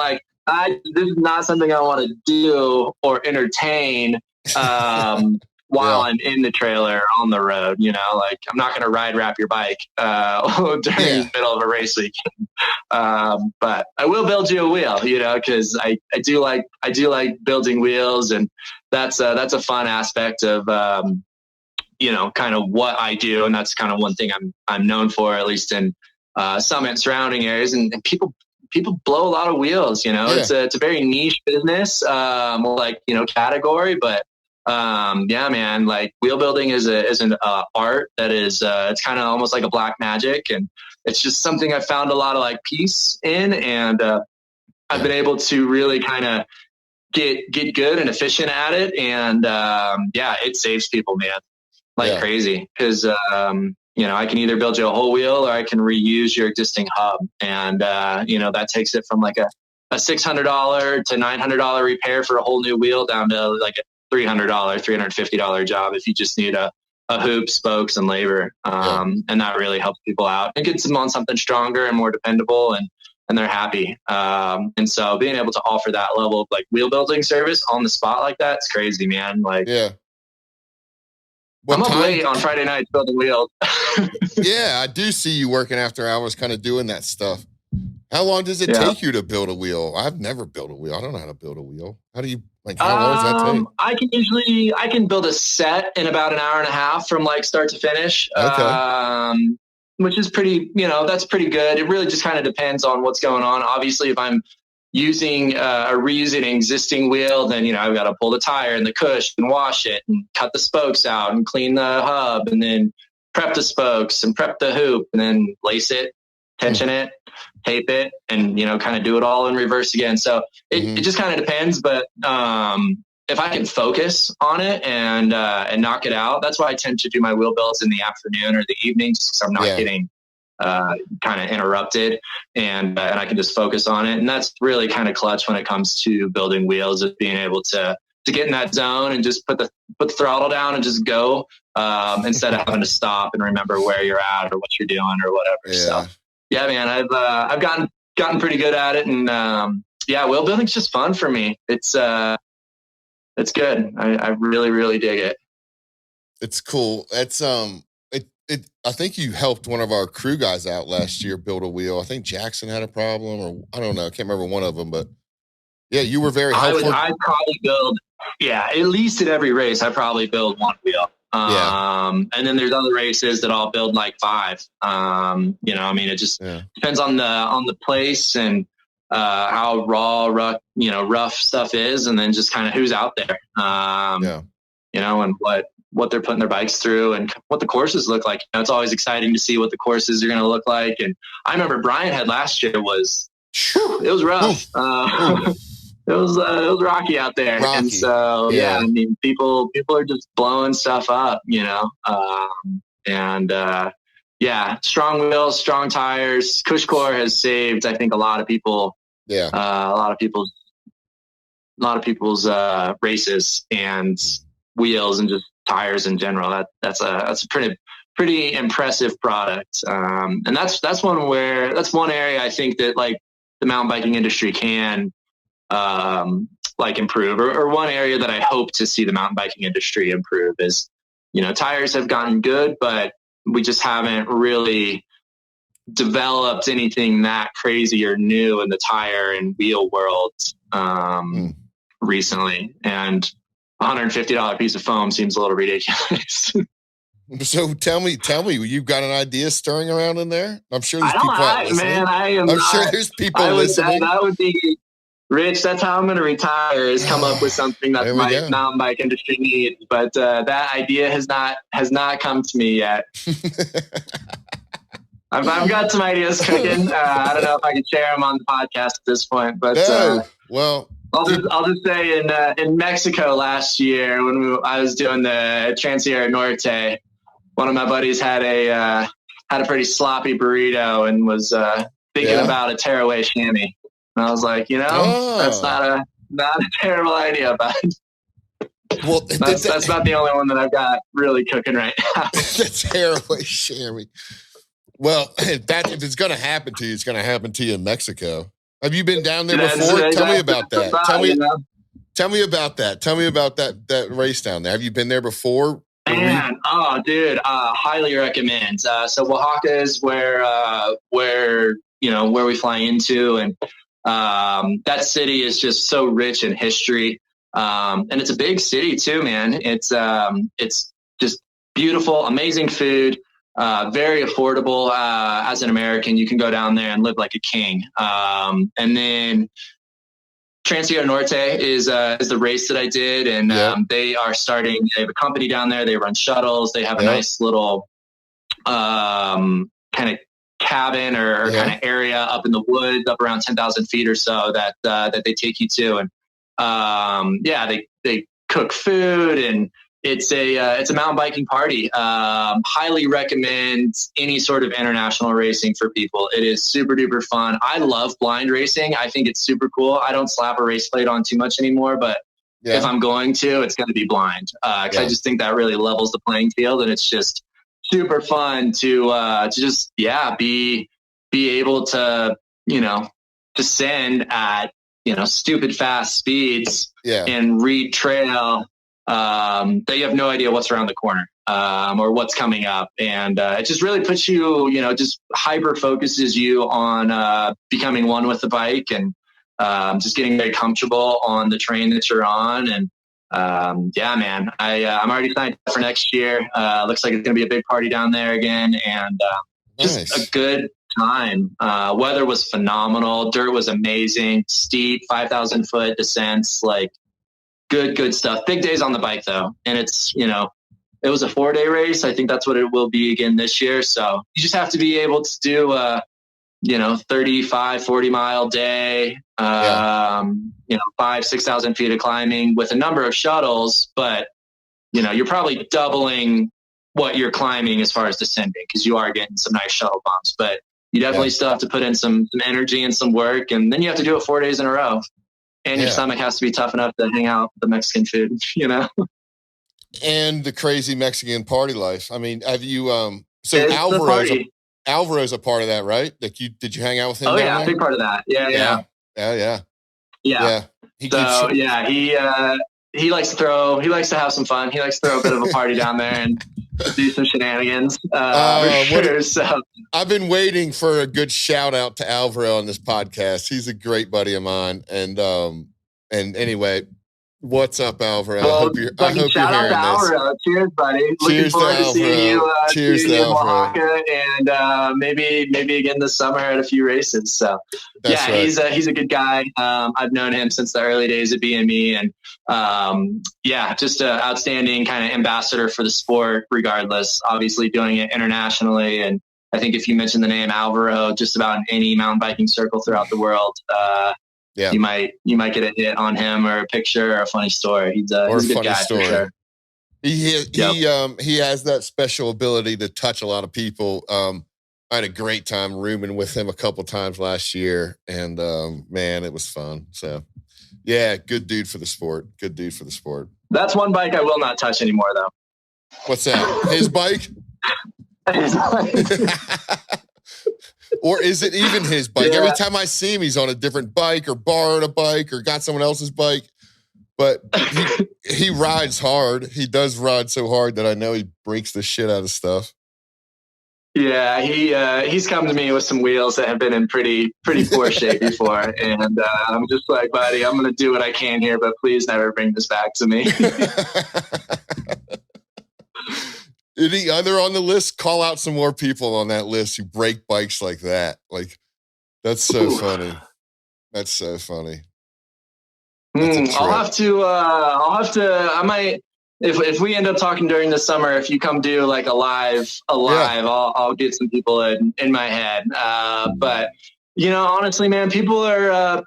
this is not something I want to do or entertain while I'm in the trailer on the road. I'm not going to ride wrap your bike during the middle of a race weekend. But I will build you a wheel, because I do like building wheels, and that's a fun aspect of kind of what I do, and that's kind of one thing I'm known for, at least in Summit and surrounding areas, and people blow a lot of wheels. It's a very niche business, category, but man, wheel building is an art that is it's kind of almost like a black magic, and it's just something I found a lot of peace in, and I've been able to really kind of get good and efficient at it, and it saves people, man, crazy, because I can either build you a whole wheel or I can reuse your existing hub. And, that takes it from a $600 to $900 repair for a whole new wheel down to a $300, $350 job if you just need a hoop, spokes, and labor. And that really helps people out and gets them on something stronger and more dependable, and they're happy. And so being able to offer that level of wheel building service on the spot like that, it's crazy, man. I'm up late on Friday nights building wheels. Yeah, I do see you working after hours kind of doing that stuff. How long does it take you to build a wheel? I've never built a wheel. I don't know how to build a wheel. How do you, how long does that take? I can build a set in about an hour and a half from start to finish. Okay. Which is pretty, that's pretty good. It really just kind of depends on what's going on. Obviously, if I'm using reusing an existing wheel, then I've got to pull the tire and the cush and wash it and cut the spokes out and clean the hub and then prep the spokes and prep the hoop and then lace it, tension it, tape it, and kind of do it all in reverse again. So it just kind of depends, but if I can focus on it and knock it out, that's why I tend to do my wheel builds in the afternoon or the evenings, because I'm not getting kind of interrupted, and I can just focus on it. And that's really kind of clutch when it comes to building wheels, is being able to get in that zone and just put the throttle down and just go, instead of having to stop and remember where you're at or what you're doing or whatever. So yeah, man, I've gotten pretty good at it, and wheel building's just fun for me. It's good. I really, really dig it. It's cool. It's I think you helped one of our crew guys out last year build a wheel. I think Jackson had a problem, or I don't know. I can't remember one of them, but yeah, you were very helpful. I'd probably build, at least at every race, I probably build one wheel. And then there's other races that I'll build like 5. It just depends on the place and how rough stuff is, and then just kind of who's out there. And what they're putting their bikes through and what the courses look like. It's always exciting to see what the courses are going to look like. And I remember Brian had last year it was rough. It was rocky out there. And so, people are just blowing stuff up, strong wheels, strong tires. Cushcore has saved, I think, a lot of people. Yeah. A lot of people's races and wheels and just tires in general. That's a pretty impressive product. And that's one area I think that like the mountain biking industry can improve, or one area that I hope to see the mountain biking industry improve is, tires have gotten good, but we just haven't really developed anything that crazy or new in the tire and wheel world recently. And $150 piece of foam seems a little ridiculous. So tell me, you've got an idea stirring around in there? I'm sure there's people listening. I'm sure there's people listening. That would be Rich. That's how I'm going to retire, is come up with something that my mountain bike industry needs. But that idea has not come to me yet. I've got some ideas cooking. I don't know if I can share them on the podcast at this point, but I'll just say in Mexico last year when I was doing the Transierra Norte, one of my buddies had a pretty sloppy burrito and was thinking about a tearaway chamois. And I was like, that's not a terrible idea, but well, that's not the only one that I've got really cooking right now. The tearaway chamois. Well, if it's going to happen to you, it's going to happen to you in Mexico. Have you been down there before? Tell me about that. Tell me about that. Tell me about that race down there. Have you been there before? Man, dude, highly recommend. So Oaxaca is where we fly into, and that city is just so rich in history. And it's a big city too, man. It's just beautiful, amazing food. Very affordable. As an American, you can go down there and live like a king. And then Transierra Norte is the race that I did, and they have a company down there. They run shuttles. They have a nice little kind of cabin or kind of area up in the woods, up around 10,000 feet or so that they take you to, and they cook food, and it's a mountain biking party. Highly recommend any sort of international racing for people. It is super duper fun. I love blind racing. I think it's super cool. I don't slap a race plate on too much anymore, but if I'm going to, it's going to be blind. Cause I just think that really levels the playing field, and it's just super fun to just, be able to, descend at, stupid fast speeds and read trail. That you have no idea what's around the corner, or what's coming up. And, it just really puts you, just hyper focuses you on, becoming one with the bike, and, just getting very comfortable on the terrain that you're on. And, man, I'm already signed up for next year. Looks like it's going to be a big party down there again. And, just a good time. Weather was phenomenal. Dirt was amazing. Steep 5,000 foot descents, like, good stuff. Big days on the bike though. And it's, it was a 4-day race. I think that's what it will be again this year. So you just have to be able to do 35, 40 mile day, 5,000-6,000 feet of climbing with a number of shuttles, but you're probably doubling what you're climbing as far as descending, because you are getting some nice shuttle bumps, but you definitely still have to put in some energy and some work. And then you have to do it 4 days in a row. And your stomach has to be tough enough to hang out with the Mexican food, And the crazy Mexican party life. I mean, have you, so Alvaro's a part of that, right? Like did you hang out with him? Oh yeah, big part of that. Yeah. Yeah. Yeah. So yeah, he likes to have some fun. He likes to throw a bit of a party down there and do some shenanigans. For sure. So I've been waiting for a good shout out to Alvaro on this podcast. He's a great buddy of mine. And anyway, what's up, Alvaro? well, I hope you're shout out hearing to this. Alvaro. Cheers, buddy. Cheers Looking forward to to seeing you, Cheers to in Alvaro. Oaxaca, and maybe again this summer at a few races. So That's yeah, right. he's a good guy. I've known him since the early days of BME, and yeah, just an outstanding kind of ambassador for the sport. Regardless, obviously doing it internationally, and I think if you mention the name Alvaro, just about in any mountain biking circle throughout the world, Yeah. you might get a hit on him or a picture or a funny story. He's a good guy for sure. He has that special ability to touch a lot of people. I had a great time rooming with him a couple times last year, and man, it was fun. So yeah, good dude for the sport. Good dude for the sport. That's one bike I will not touch anymore, though. What's that? His bike? Or is it even his bike? Yeah. Every time I see him, he's on a different bike or borrowed a bike or got someone else's bike. But he rides hard. He does ride so hard that I know he breaks the shit out of stuff. Yeah, he's come to me with some wheels that have been in pretty poor shape before, and I'm just like, buddy, I'm going to do what I can here, but please never bring this back to me. Any other on the list? Call out some more people on that list who break bikes like that. Like, that's so funny. That's so funny. I'll have to, I might, if we end up talking during the summer, if you come do like a live, I'll get some people in my head. But you know, honestly, man, people are,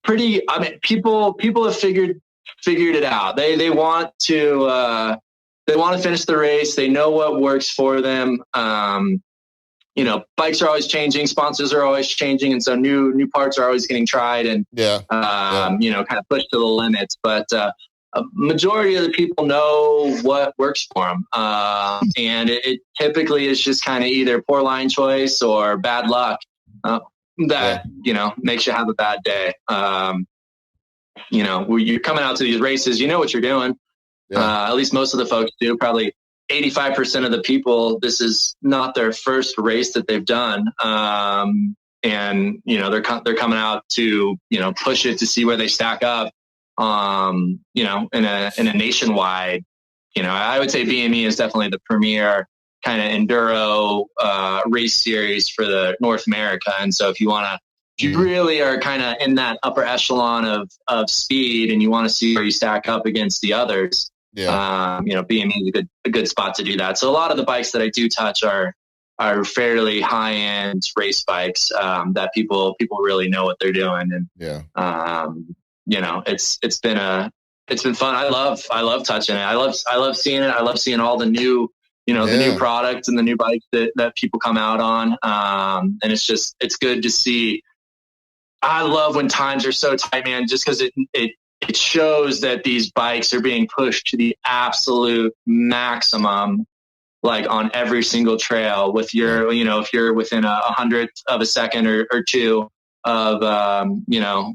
people have figured it out. They want to finish the race. They know what works for them. You know, bikes are always changing, sponsors are always changing, and so new parts are always getting tried and you know, kind of pushed to the limits. But a majority of the people know what works for them, and it typically is just kind of either poor line choice or bad luck that you know makes you have a bad day. You know, when you're coming out to these races, you know what you're doing. At least most of the folks do. Probably 85% of the people, this is not their first race that they've done. And, you know, they're coming out to, you know, push it to see where they stack up, you know, in a nationwide, you know, I would say BME is definitely the premier kind of enduro, race series for the North America. And so if you really are kind of in that upper echelon of speed and you want to see where you stack up against the others, you know, BME is a good spot to do that. So a lot of the bikes that I do touch are fairly high end race bikes, that people really know what they're doing. And, you know, it's been fun. I love touching it. I love seeing it. I love seeing all the new, you know, the new products and the new bikes that people come out on. And it's good to see. I love when times are so tight, man, just because it shows that these bikes are being pushed to the absolute maximum, like on every single trail with your, you know, if you're within a 100th of a second or two of, you know,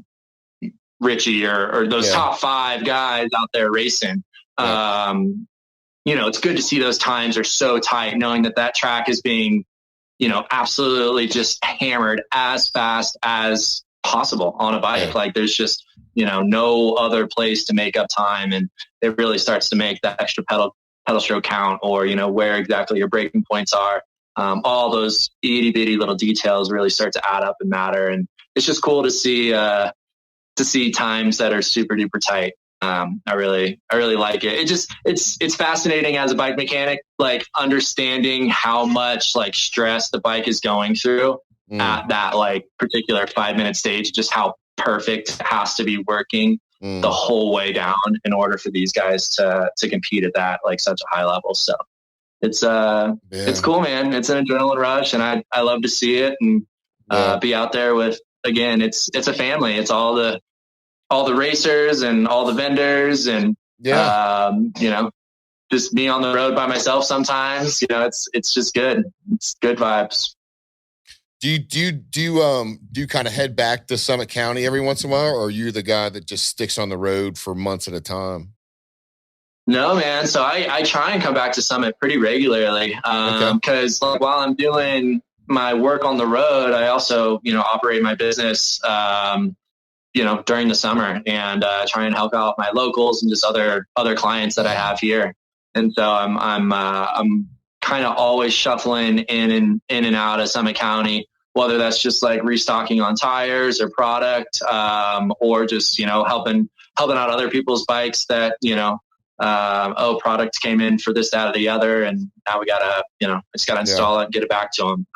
Richie or those top 5 guys out there racing. You know, it's good to see those times are so tight, knowing that track is being, you know, absolutely just hammered as fast as possible on a bike. Like there's just, you know, no other place to make up time. And it really starts to make that extra pedal stroke count, or, you know, where exactly your braking points are. All those itty bitty little details really start to add up and matter. And it's just cool to see times that are super duper tight. I really like it. It's fascinating as a bike mechanic, like understanding how much like stress the bike is going through at that like particular 5-minute stage, just how perfect it has to be working the whole way down in order for these guys to compete at that like such a high level. So it's cool, man. It's an adrenaline rush, and I love to see it and be out there with, again, it's a family. It's all the racers and all the vendors and you know, just me on the road by myself sometimes. You know, it's just good. It's good vibes. Do you kind of head back to Summit County every once in a while, or are you the guy that just sticks on the road for months at a time? No, man. So I try and come back to Summit pretty regularly. Cause like while I'm doing my work on the road, I also, operate my business, during the summer and, try and help out my locals and just other clients that I have here. And so I'm kind of always shuffling in and out of Summit County, whether that's just like restocking on tires or product, or just, helping out other people's bikes that, product came in for this, that, or the other. And now we gotta, just gotta install it and get it back to them.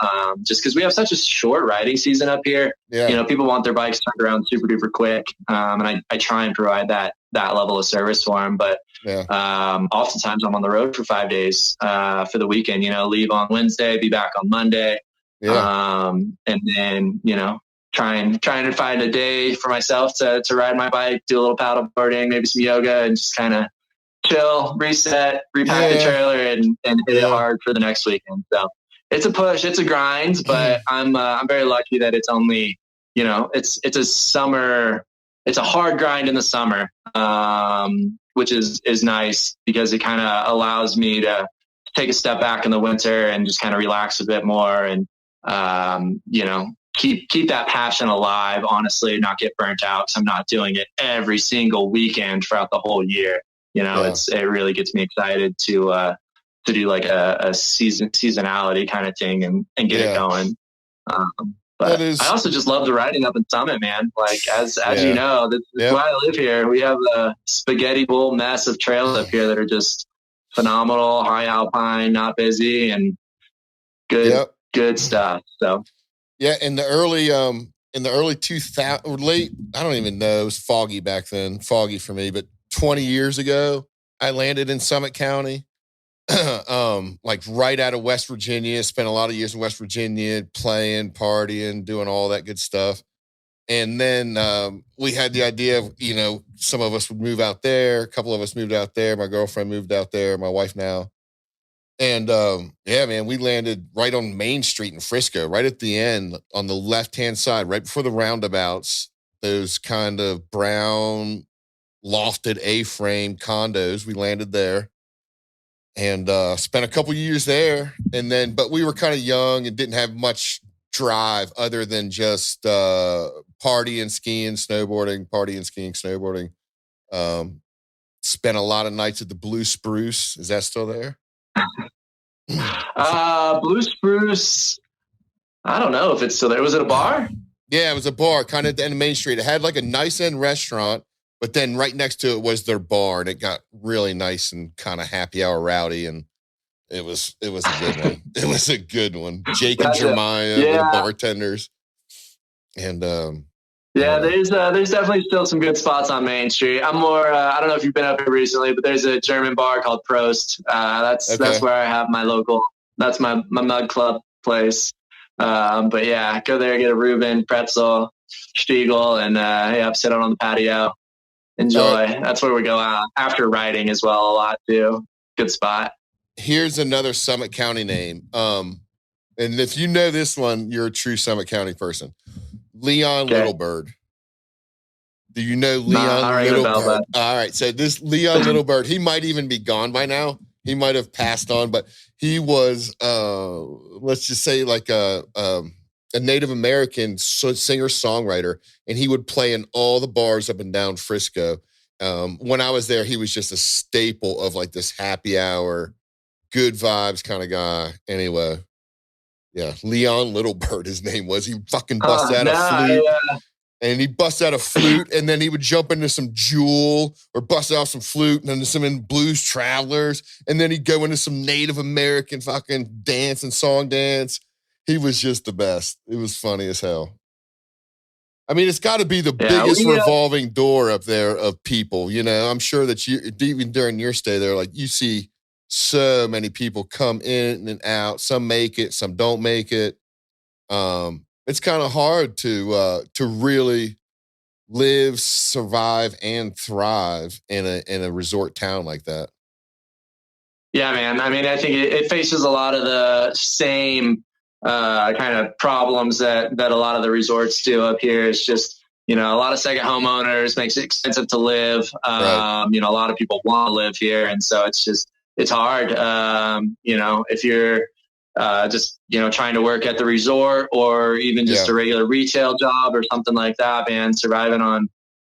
Just cause we have such a short riding season up here, people want their bikes turned around super duper quick. And I try and provide that level of service for them. But, oftentimes I'm on the road for 5 days, for the weekend, leave on Wednesday, be back on Monday. And then, trying to find a day for myself to ride my bike, do a little paddle boarding, maybe some yoga, and just kind of chill, reset, repack the trailer, and hit it hard for the next weekend. So it's a push, it's a grind, but I'm very lucky that it's only, it's a summer, it's a hard grind in the summer, which is nice because it kind of allows me to take a step back in the winter and just kind of relax a bit more and, keep that passion alive, honestly, not get burnt out. Cause I'm not doing it every single weekend throughout the whole year. It really gets me excited to do like a seasonality kind of thing and get it going. But I also just love the riding up in Summit, man. Like as you know, this is why I live here. We have a spaghetti bowl mess of trails up here that are just phenomenal, high alpine, not busy, and good stuff. So in the early 2000 or late, I don't even know, it was foggy back then, foggy for me, but 20 years ago, I landed in Summit County, like right out of West Virginia, spent a lot of years in West Virginia, playing, partying, doing all that good stuff. And then we had the idea of, some of us would move out there. A couple of us moved out there. My girlfriend moved out there, my wife now. And man, we landed right on Main Street in Frisco, right at the end on the left-hand side, right before the roundabouts, those kind of brown lofted A-frame condos. We landed there and spent a couple years there. And then, but we were kind of young and didn't have much drive other than just partying, skiing, snowboarding, spent a lot of nights at the Blue Spruce. Is that still there? Blue Spruce, I don't know if it's still there. Was it a bar? Yeah, it was a bar kind of at the end of Main Street. It had like a nice end restaurant, but then right next to it was their bar, and it got really nice and kind of happy hour rowdy, and it was a good one. It was a good one. Jake and Jeremiah were the bartenders. And there's definitely still some good spots on Main Street. I'm more I don't know if you've been up here recently, but there's a German bar called Prost. That's where I have my local. That's my mug club place. But yeah, go there, get a Reuben, pretzel, Stiegel, and sit out on the patio. Enjoy. That's where we go out after riding as well a lot too. Good spot. Here's another Summit County name. And if you know this one, you're a true Summit County person. Leon Littlebird. Do you know Leon Littlebird? All right. So this Leon Littlebird, he might even be gone by now. He might have passed on, but he was, let's just say like a Native American singer-songwriter, and he would play in all the bars up and down Frisco. When I was there, he was just a staple of like this happy hour, good vibes kind of guy. Anyway, Leon Littlebird, his name was. He fucking bust out a flute. And he bust out a flute, and then he would jump into some Jewel or bust out some flute and then some Blues Travelers. And then he'd go into some Native American fucking dance and song dance. He was just the best. It was funny as hell. I mean, it's got to be the biggest revolving door up there of people. I'm sure that even during your stay there, like you see so many people come in and out. Some make it, some don't make it. It's kind of hard to really live, survive, and thrive in a resort town like that. Yeah, man. I mean, I think it faces a lot of the same kind of problems that a lot of the resorts do up here. Is just, a lot of second homeowners, makes it expensive to live. Right. A lot of people want to live here. And so it's hard. If you're just, trying to work at the resort or even just a regular retail job or something like that, man, surviving on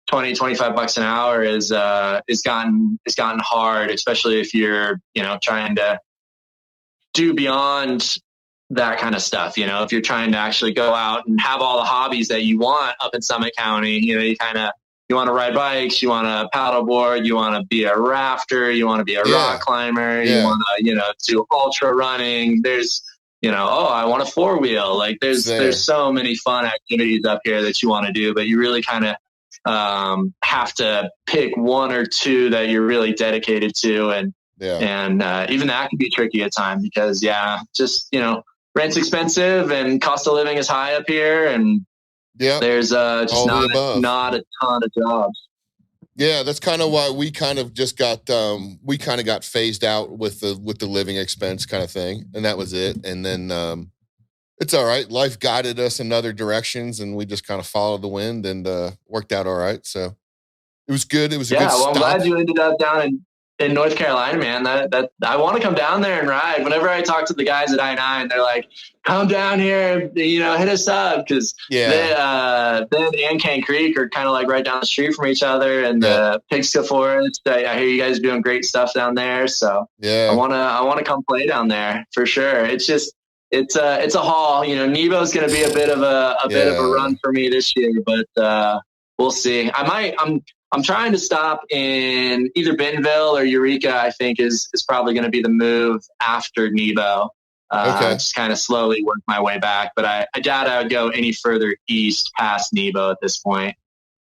20, 25 bucks an hour is gotten hard, especially if you're, trying to do beyond that kind of stuff. If you're trying to actually go out and have all the hobbies that you want up in Summit County, you want to ride bikes, you want to paddleboard, you want to be a rafter, you want to be a rock climber, you want to, do ultra running. There's, I want a 4-wheel. Like there's so many fun activities up here that you want to do, but you really kind of have to pick one or two that you're really dedicated to. And even that can be tricky at times because rent's expensive and cost of living is high up here. And there's just not a ton of jobs. Yeah, that's kind of why we kind of just got got phased out with the living expense kind of thing, and that was it. And then it's all right. Life guided us in other directions, and we just kind of followed the wind and worked out all right. So it was good. It was a good stop. I'm glad you ended up down in North Carolina, man. That I want to come down there and ride. Whenever I talk to the guys at I-9, they're like, come down here, hit us up. Cause Ben and Cane Creek are kind of like right down the street from each other, and Pigska Forest. I hear you guys doing great stuff down there. So I want to come play down there for sure. It's just, it's a haul, Nebo's going to be a bit of a run for me this year, but we'll see. I'm trying to stop in either Bentonville or Eureka, I think is probably going to be the move after Nebo. Just kind of slowly work my way back. But I doubt I would go any further east past Nebo at this point.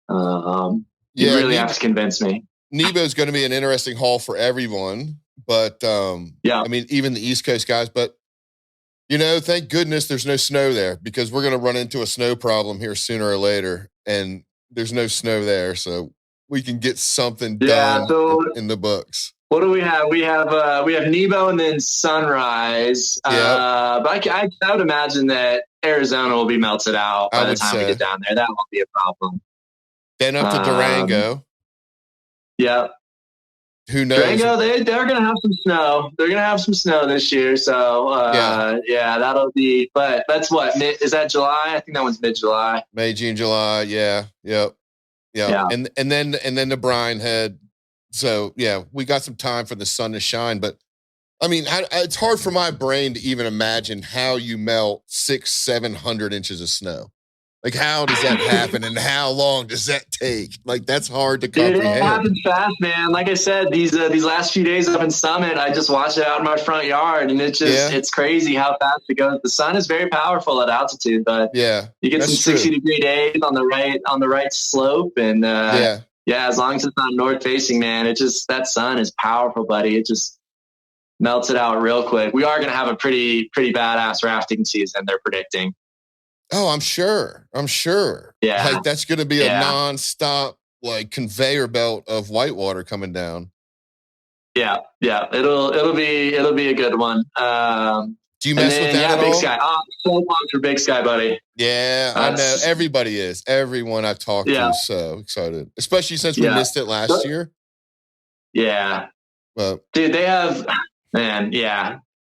You really have to convince me. Nebo is going to be an interesting haul for everyone. But, I mean, even the East Coast guys. But, thank goodness there's no snow there because we're going to run into a snow problem here sooner or later. And there's no snow there. So we can get something done in the books. What do we have? We have Nebo and then Sunrise. But I would imagine that Arizona will be melted out by the time we get down there. That won't be a problem. Then up to Durango. Who knows? Durango, they're going to have some snow. They're going to have some snow this year. So, that'll be, but that's what, is that July? I think that one's mid-July. May, June, July. Yeah. Yep. Yeah. And then the brine head. So we got some time for the sun to shine, but I mean, it's hard for my brain to even imagine how you melt 600-700 inches of snow. Like, how does that happen, and how long does that take? Like, that's hard to comprehend. It happens fast, man. Like I said, these last few days up in Summit, I just watched it out in my front yard, and it's crazy how fast it goes. The sun is very powerful at altitude, but you get some 60-degree days on the right slope, and as long as it's not north facing, man, that sun is powerful, buddy. It just melts it out real quick. We are going to have a pretty badass rafting season, they're predicting. Oh, I'm sure. Yeah. Like, that's going to be a nonstop, like, conveyor belt of whitewater coming down. Yeah. It'll be a good one. Do you mess with that at Big all? Sky. Oh, I'm so pumped for Big Sky, buddy. Yeah, I know. Everybody is. Everyone I've talked to is so excited. Especially since we missed it last year. Yeah. But, dude, they have,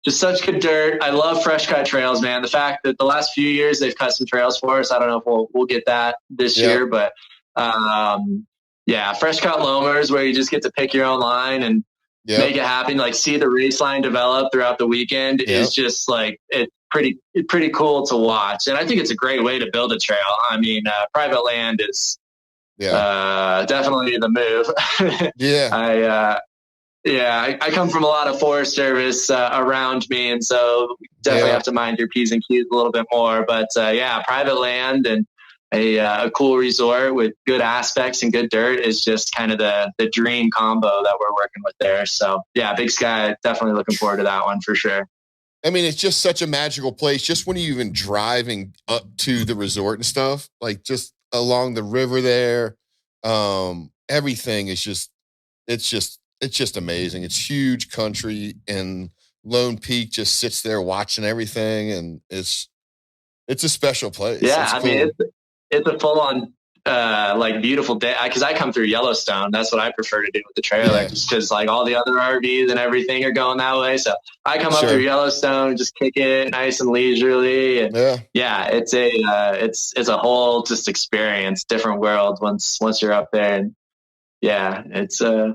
just such good dirt. I love fresh cut trails, man. The fact that the last few years they've cut some trails for us. I don't know if we'll get that this year, but fresh cut loamers where you just get to pick your own line and make it happen. Like, see the race line develop throughout the weekend is just like, it's pretty cool to watch. And I think it's a great way to build a trail. I mean, private land is definitely the move. I come from a lot of Forest Service around me, and so definitely have to mind your P's and Q's a little bit more. But private land and a cool resort with good aspects and good dirt is just kind of the dream combo that we're working with there. So Big Sky, definitely looking forward to that one for sure. I mean, it's just such a magical place. Just when you're even driving up to the resort and stuff, like just along the river there, everything is it's just amazing. It's huge country, and Lone Peak just sits there watching everything, and it's It's a special place. Yeah, it's I cool. mean, it's a full on like beautiful day, because I come through Yellowstone. That's what I prefer to do with the trailer, just because like all the other RVs and everything are going that way. So I come up through Yellowstone, just kick it nice and leisurely, and it's a whole just experience, different world once you're up there, and it's I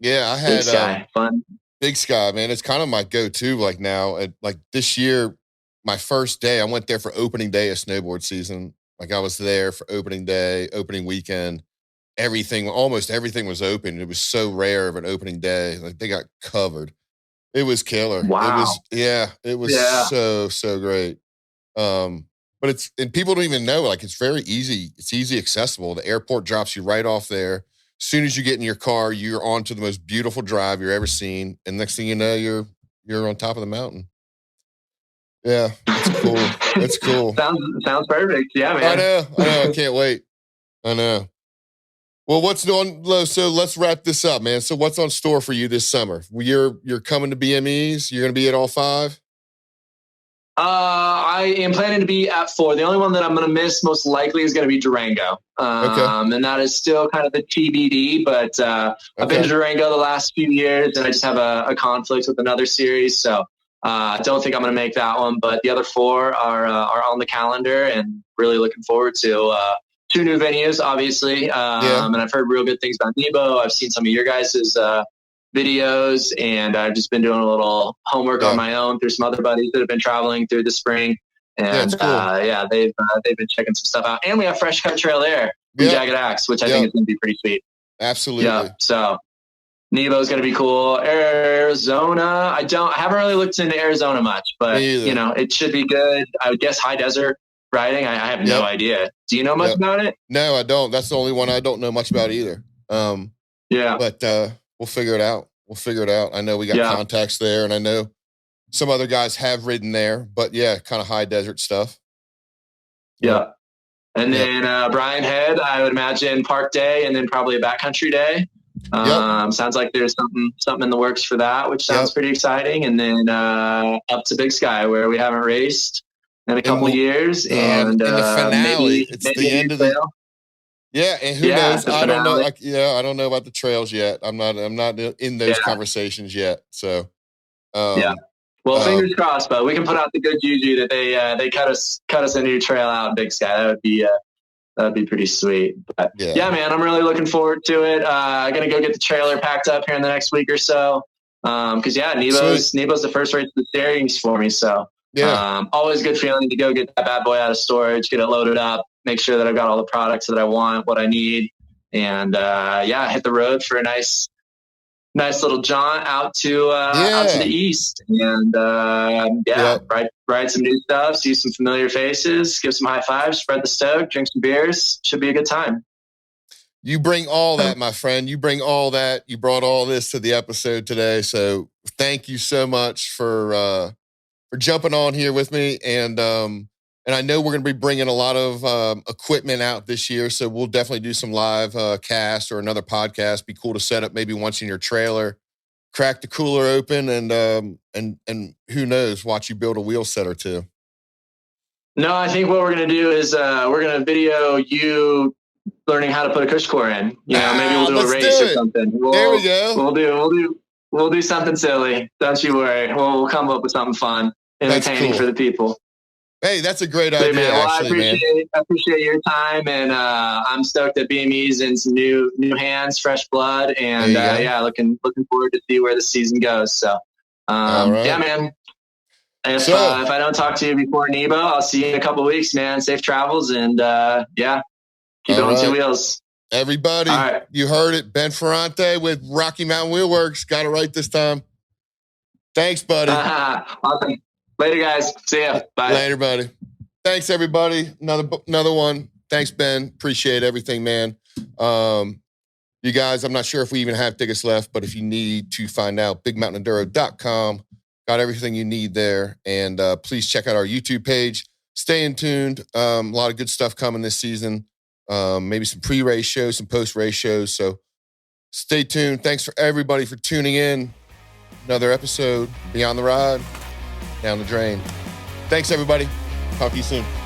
had Big Sky fun. Big Sky, man, it's kind of my go-to. Like now, like this year, my first day, I went there for opening day of snowboard season. Like I was there for opening day, opening weekend. Almost everything was open. It was so rare of an opening day. Like they got covered. It was killer. Wow. It was so great. But and people don't even know, like it's very easy. It's easy accessible. The airport drops you right off there. As soon as you get in your car, you're onto the most beautiful drive you're ever seen. And next thing you know, you're on top of the mountain. Yeah, it's cool. It's cool. Sounds perfect. Yeah, man. I know. I can't wait. I know. Well, what's on? So let's wrap this up, man. So what's on store for you this summer? You're coming to BMEs. You're going to be at all 5. I am planning to be at 4. The only one that I'm going to miss most likely is going to be Durango. And that is still kind of the TBD, but I've been to Durango the last few years, and I just have a conflict with another series. So I don't think I'm going to make that one, but the other 4 are on the calendar, and really looking forward to 2 new venues, obviously. And I've heard real good things about Nebo. I've seen some of your guys' videos, and I've just been doing a little homework on my own through some other buddies that have been traveling through the spring. And they've been checking some stuff out. And we have Fresh Cut Trail there from Jagged Axe, which I think is going to be pretty sweet. Absolutely. Yeah. So Nebo is going to be cool. Arizona, I haven't really looked into Arizona much, but it should be good. I would guess high desert riding. I have no idea. Do you know much about it? No, I don't. That's the only one I don't know much about either. But we'll figure it out. I know we got contacts there, and I know some other guys have ridden there, but kind of high desert stuff. Yeah. And then Brian Head, I would imagine park day, and then probably a backcountry day. Sounds like there's something in the works for that, which sounds pretty exciting. And then up to Big Sky, where we haven't raced in a couple years, and the finale, it's the end of the. Yeah, and who knows? I don't know. I don't know about the trails yet. I'm not in those conversations yet. So, Well, fingers crossed, but we can put out the good juju that they cut us a new trail out in Big Sky. That'd be pretty sweet. But man, I'm really looking forward to it. I'm gonna go get the trailer packed up here in the next week or so. Because Nebo's the first race of the series for me. So always a good feeling to go get that bad boy out of storage, get it loaded up, make sure that I've got all the products that I want, what I need, and hit the road for a nice little jaunt out to the east, and ride some new stuff, see some familiar faces, give some high fives, spread the stoke, drink some beers. Should be a good time. You bring all that, my friend. You bring all that. You brought all this to the episode today. So thank you so much for jumping on here with me. And I know we're going to be bringing a lot of equipment out this year. So we'll definitely do some live cast or another podcast. Be cool to set up maybe once in your trailer, crack the cooler open, and who knows, watch you build a wheel set or two. No, I think what we're going to do is we're going to video you learning how to put a cush core in. Maybe we'll do a race or something. There we go. We'll do something silly. Don't you worry. We'll come up with something fun, entertaining for the people. Hey, that's a great idea. Man, I appreciate your time, and I'm stoked that BME's in some new hands, fresh blood, and looking forward to see where the season goes. So, man. If I don't talk to you before Nebo, I'll see you in a couple of weeks, man. Safe travels, and keep it on 2 wheels. Everybody, you heard it. Ben Ferrante with Rocky Mountain Wheel Works. Got it right this time. Thanks, buddy. Awesome. Later, guys. See ya. Bye. Later, buddy. Thanks, everybody. Another one. Thanks, Ben. Appreciate everything, man. You guys, I'm not sure if we even have tickets left, but if you need to find out, BigMountainEnduro.com. Got everything you need there. And please check out our YouTube page. Stay in tuned. A lot of good stuff coming this season. Maybe some pre-race shows, some post-race shows. So stay tuned. Thanks for everybody for tuning in. Another episode, Beyond the Ride, Down the Drain. Thanks, everybody. Talk to you soon.